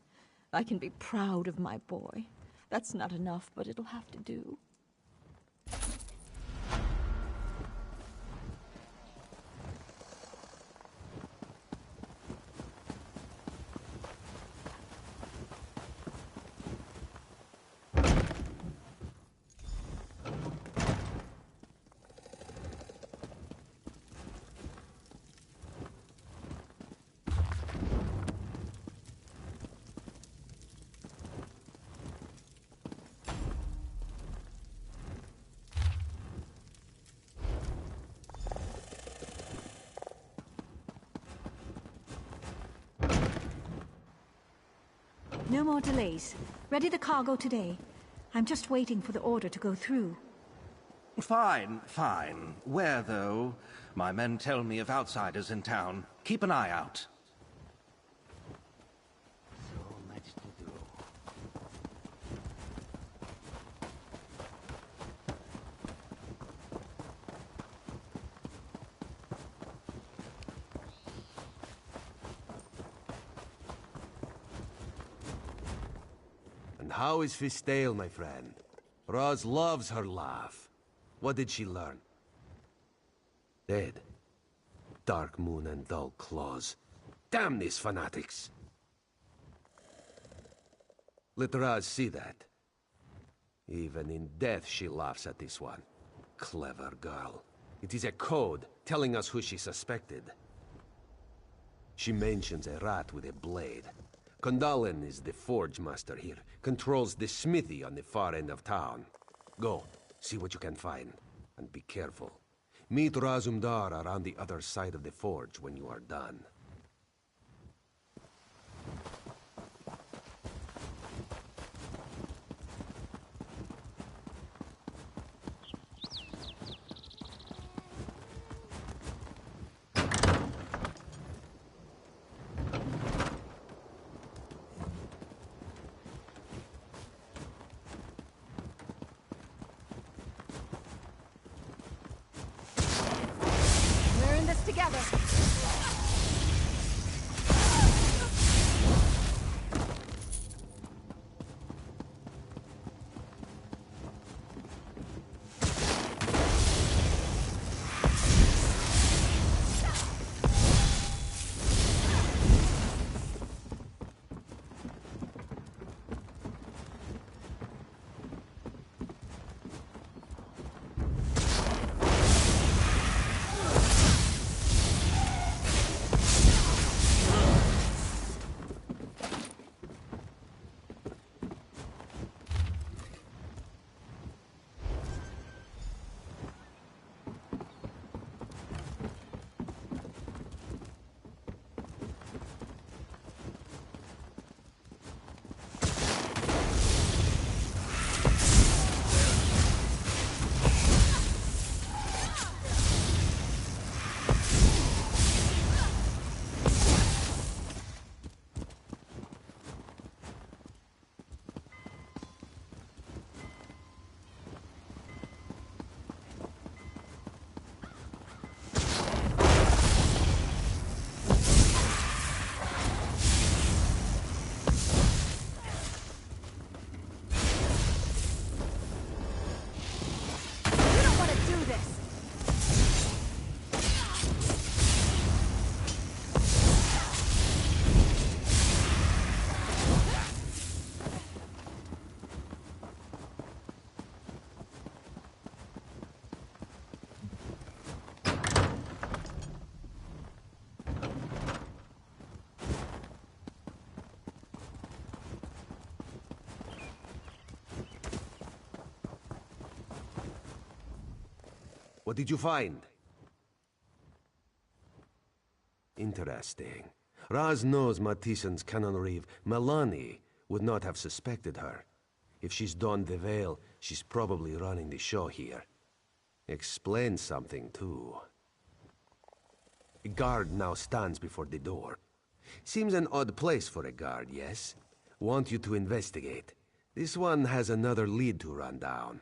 I can be proud of my boy. That's not enough, but it'll have to do. No more delays. Ready the cargo today. I'm just waiting for the order to go through. Fine, fine. Where, though? My men tell me of outsiders in town. Keep an eye out. So much to do. And how is Fistale, my friend? Roz loves her laugh. What did she learn? Dead. Dark moon and dull claws. Damn these fanatics! Let Roz see that. Even in death she laughs at this one. Clever girl. It is a code telling us who she suspected. She mentions a rat with a blade. Condalen is the forge master here. Controls the smithy on the far end of town. Go, see what you can find. And be careful. Meet Razumdar around the other side of the forge when you are done. We're in this together. What did you find? Interesting. Raz knows Matissen's Canon Reeve. Melanie would not have suspected her. If she's donned the veil, she's probably running the show here. Explains something, too. A guard now stands before the door. Seems an odd place for a guard, yes? Want you to investigate. This one has another lead to run down.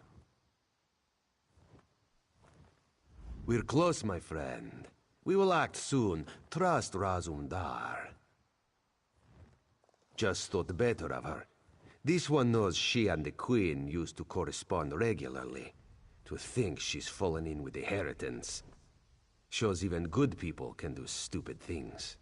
We're close, my friend. We will act soon. Trust Razumdar. Just thought better of her. This one knows she and the Queen used to correspond regularly. To think she's fallen in with the inheritance. Shows even good people can do stupid things.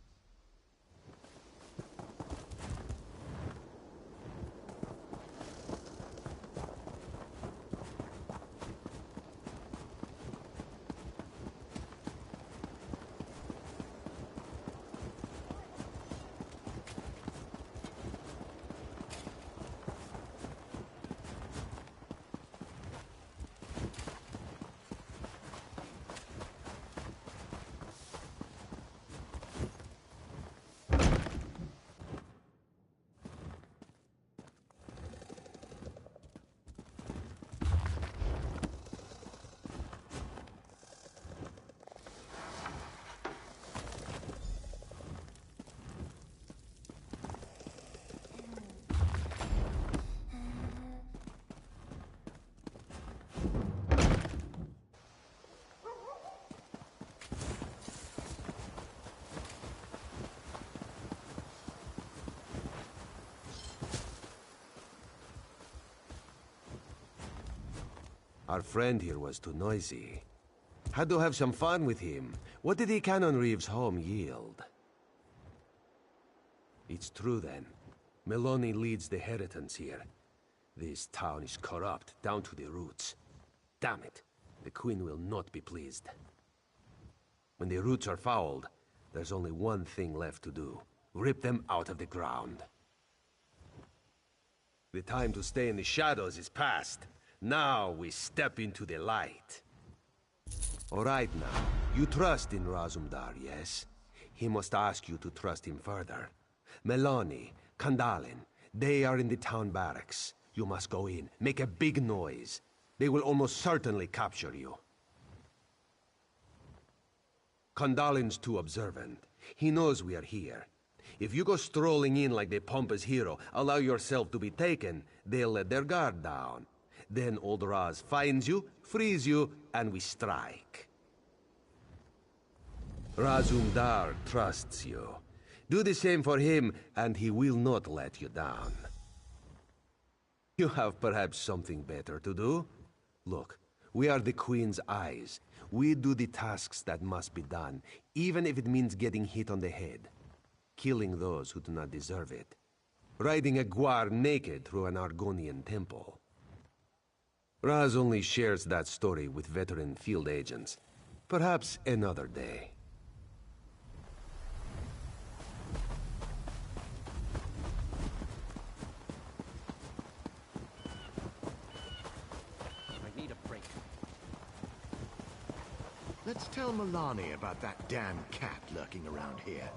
Our friend here was too noisy. Had to have some fun with him. What did the Canon Reeve's home yield? It's true then. Melanie leads the inheritance here. This town is corrupt down to the roots. Damn it, the Queen will not be pleased. When the roots are fouled, there's only one thing left to do. Rip them out of the ground. The time to stay in the shadows is past. Now we step into the light. All right now, you trust in Razumdar, yes? He must ask you to trust him further. Melanie, Kandalin, they are in the town barracks. You must go in, make a big noise. They will almost certainly capture you. Kandalin's too observant. He knows we are here. If you go strolling in like the pompous hero, allow yourself to be taken, they'll let their guard down. Then old Raz finds you, frees you, and we strike. Razumdar trusts you. Do the same for him, and he will not let you down. You have perhaps something better to do? Look, we are the Queen's eyes. We do the tasks that must be done, even if it means getting hit on the head. Killing those who do not deserve it. Riding a guar naked through an Argonian temple. Raz only shares that story with veteran field agents. Perhaps another day. I need a break. Let's tell Milani about that damn cat lurking around here.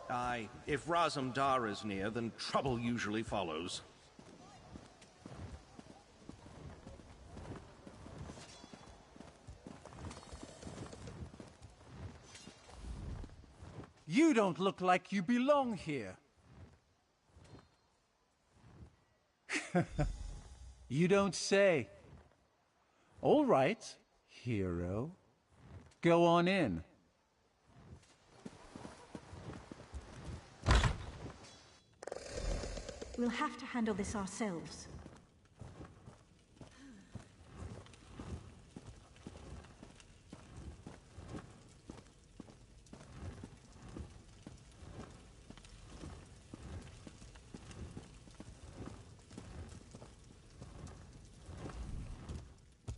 Aye, if Razumdar is near, then trouble usually follows. You don't look like you belong here. You don't say. All right, hero. Go on in. We'll have to handle this ourselves.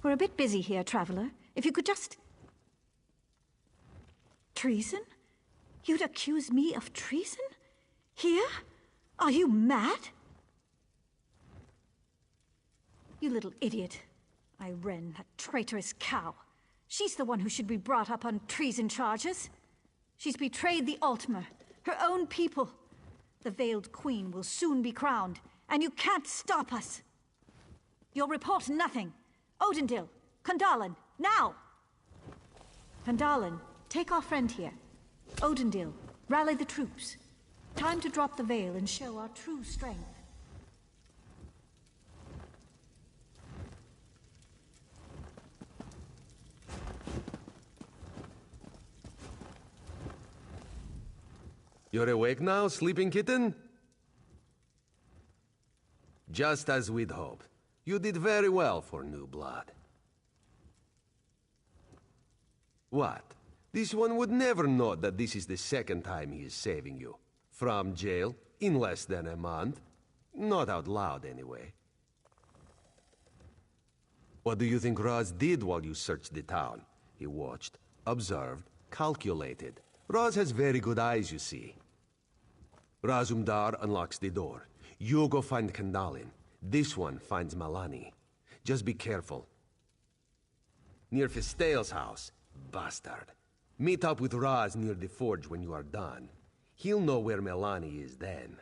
We're a bit busy here, Traveler. If you could just... Treason? You'd accuse me of treason? Here? Are you mad? You little idiot. Irene, that traitorous cow. She's the one who should be brought up on treason charges. She's betrayed the Altmer, her own people. The Veiled Queen will soon be crowned, and you can't stop us. You'll report nothing. Odindil, Kandalin, now! Kandalin, take our friend here. Odindil, rally the troops. Time to drop the veil and show our true strength. You're awake now, sleeping kitten? Just as we'd hoped. You did very well for new blood. What? This one would never know that this is the second time he is saving you. From jail, in less than a month. Not out loud, anyway. What do you think Roz did while you searched the town? He watched, observed, calculated. Roz has very good eyes, you see. Razumdar unlocks the door. You go find Kandalin. This one finds Malani. Just be careful. Near Fistail's house. Bastard. Meet up with Raz near the forge when you are done. He'll know where Malani is then.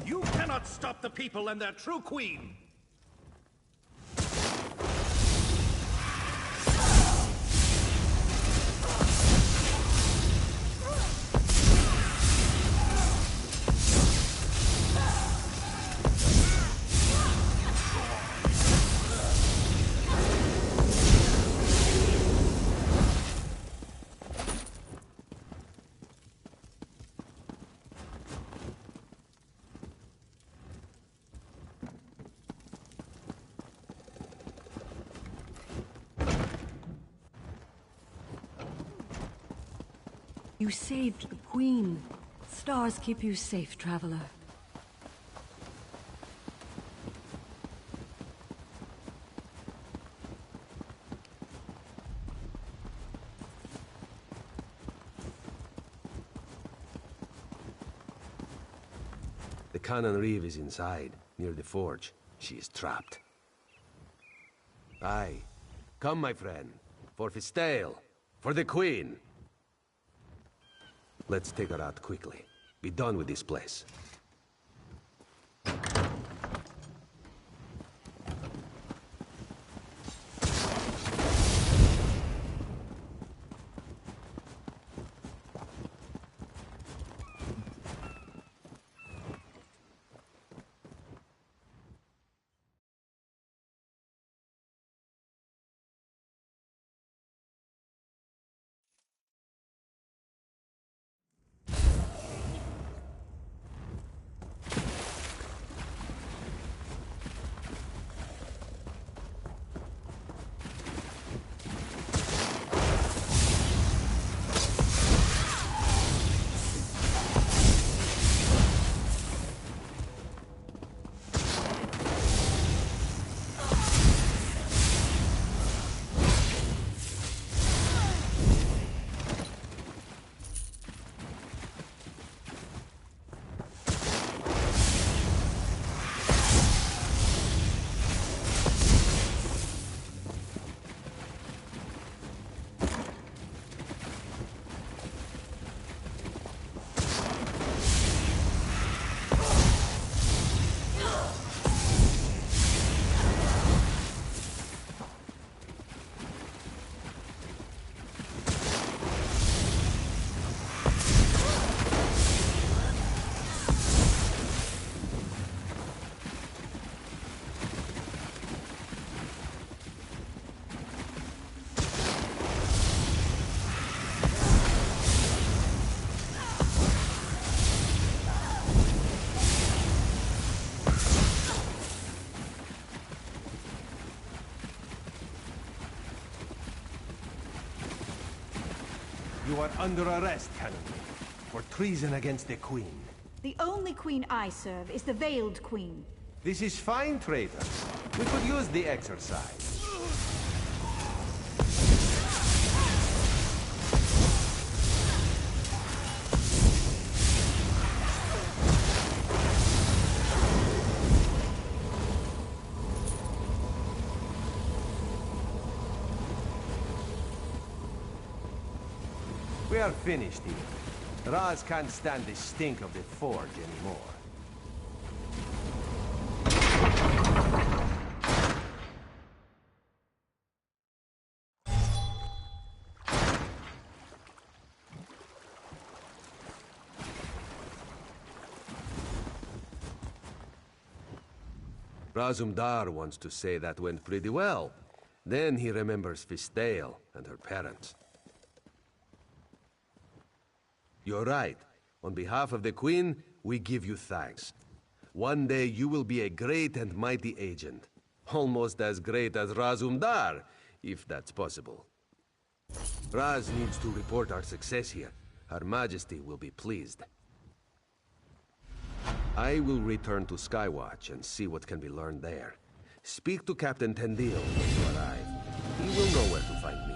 You cannot stop the people and their true queen! You saved the Queen. Stars keep you safe, traveler. The Cannon Reeve is inside, near the forge. She is trapped. Aye. Come, my friend. For Fistail. For the Queen. Let's take her out quickly. Be done with this place. are under arrest, Canon, for treason against the Queen. The only queen I serve is the Veiled Queen. This is fine, traitors. We could use the exercise. We are finished here. Raz can't stand the stink of the forge anymore. Razumdar wants to say that went pretty well. Then he remembers Fistale and her parents. You're right. On behalf of the Queen, we give you thanks. One day you will be a great and mighty agent. Almost as great as Razumdar, if that's possible. Raz needs to report our success here. Her Majesty will be pleased. I will return to Skywatch and see what can be learned there. Speak to Captain Tendil when you arrive. He will know where to find me.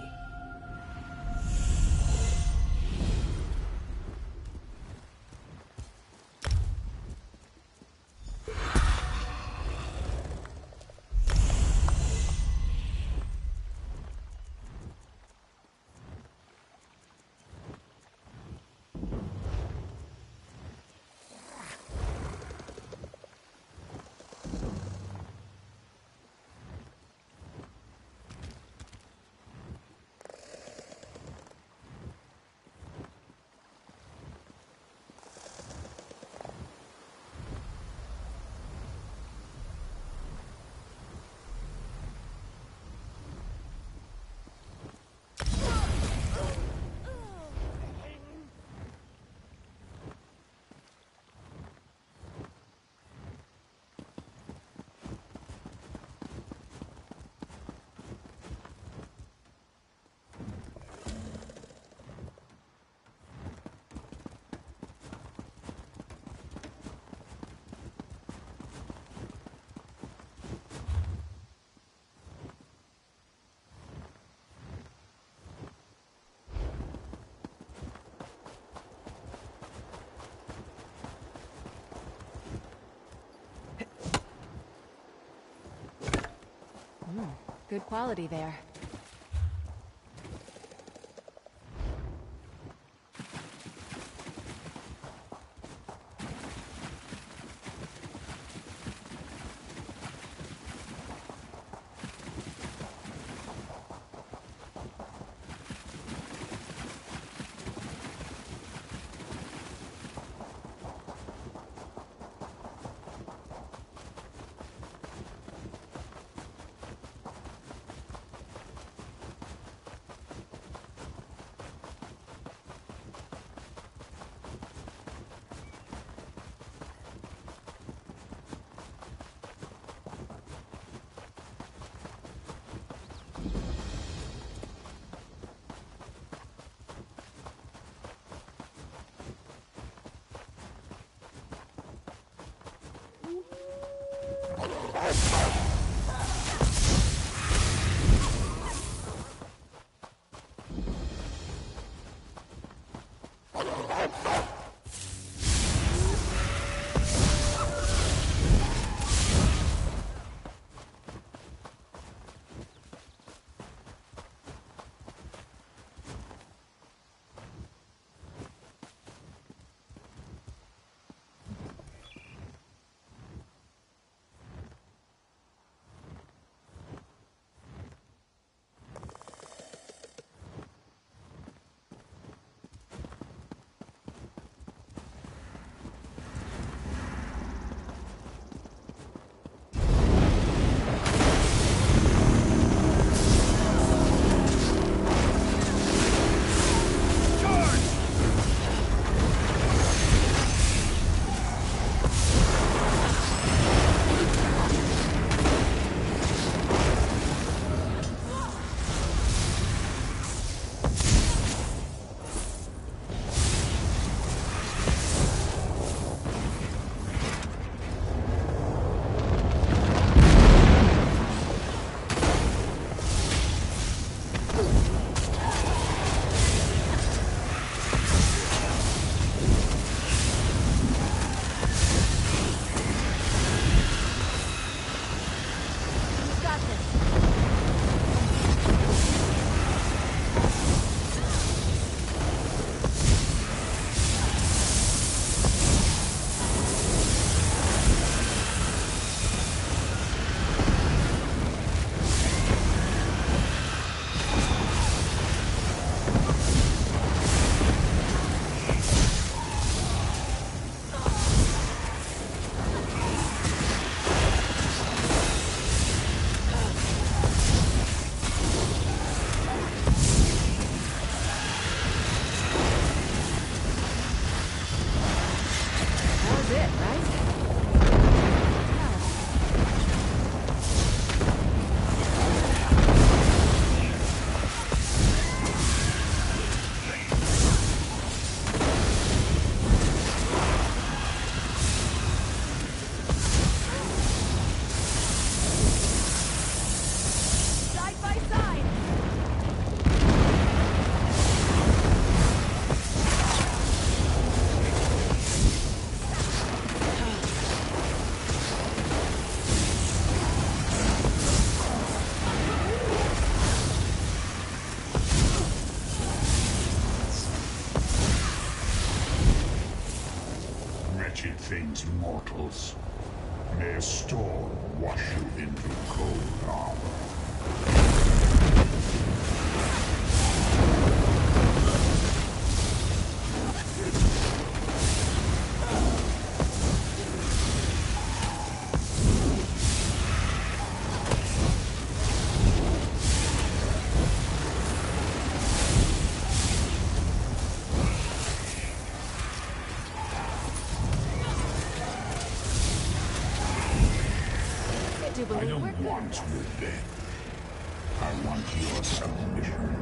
Good quality there. it, right? Side by side. Wretched things, mortals. May a storm wash you into cold harbor. I don't want revenge. I want your submission.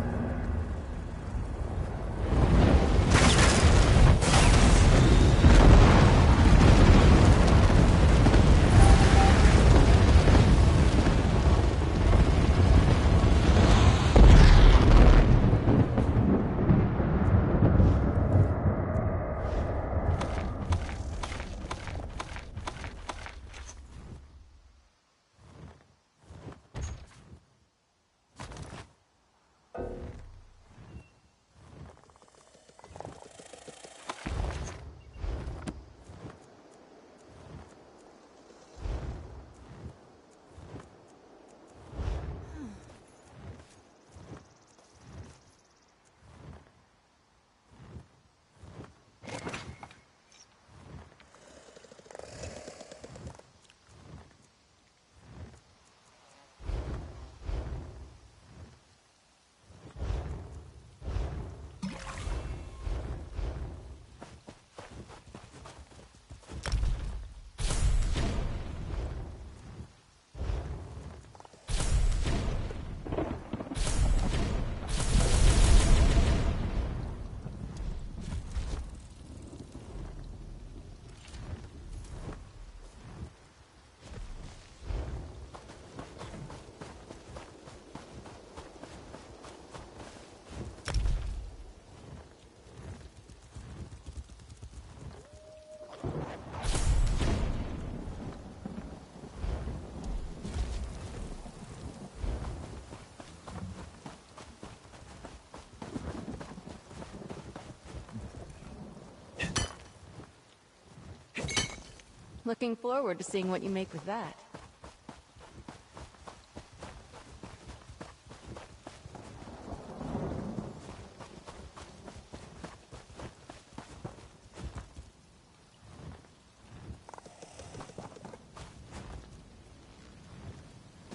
Looking forward to seeing what you make with that.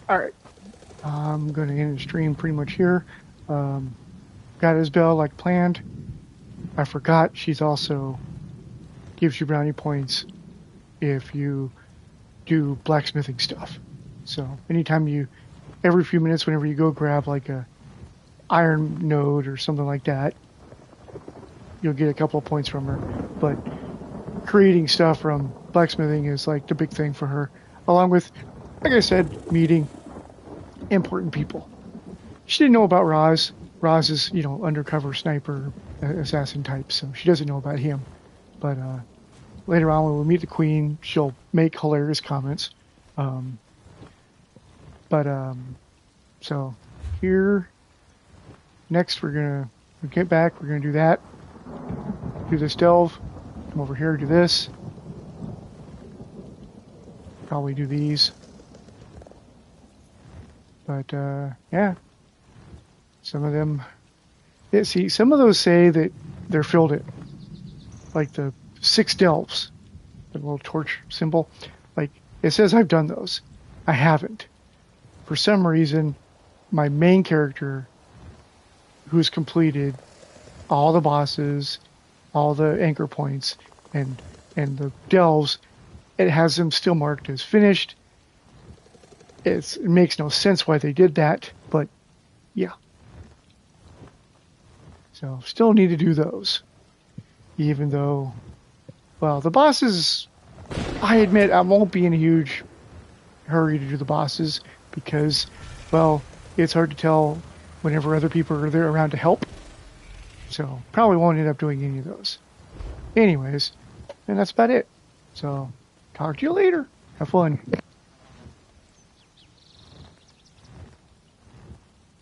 Alright. I'm going to end the stream pretty much here. Got Isabel like planned. I forgot she's also gives you brownie points if you do blacksmithing stuff. So anytime you, every few minutes whenever you go grab like a iron node or something like that, you'll get a couple of points from her. But creating stuff from blacksmithing is like the big thing for her, along with, like I said, meeting important people. She didn't know about Roz. Roz is, you know, undercover sniper, assassin type, so she doesn't know about him. But later on, when we meet the Queen, she'll make hilarious comments. So here, next we're gonna get back. We're gonna do that. Do this delve. Come over here, do this. Probably do these. But yeah, some of them. Yeah, see, some of those say that they're filled in, like the 6 delves, the little torch symbol. Like it says, I've done those. I haven't. For some reason, my main character, who's completed all the bosses, all the anchor points, and and the delves, it has them still marked as finished. It makes no sense why they did that, but yeah. So still need to do those. Even though, well, the bosses, I admit I won't be in a huge hurry to do the bosses because, well, it's hard to tell whenever other people are there around to help. So probably won't end up doing any of those. Anyways, and that's about it. So talk to you later. Have fun.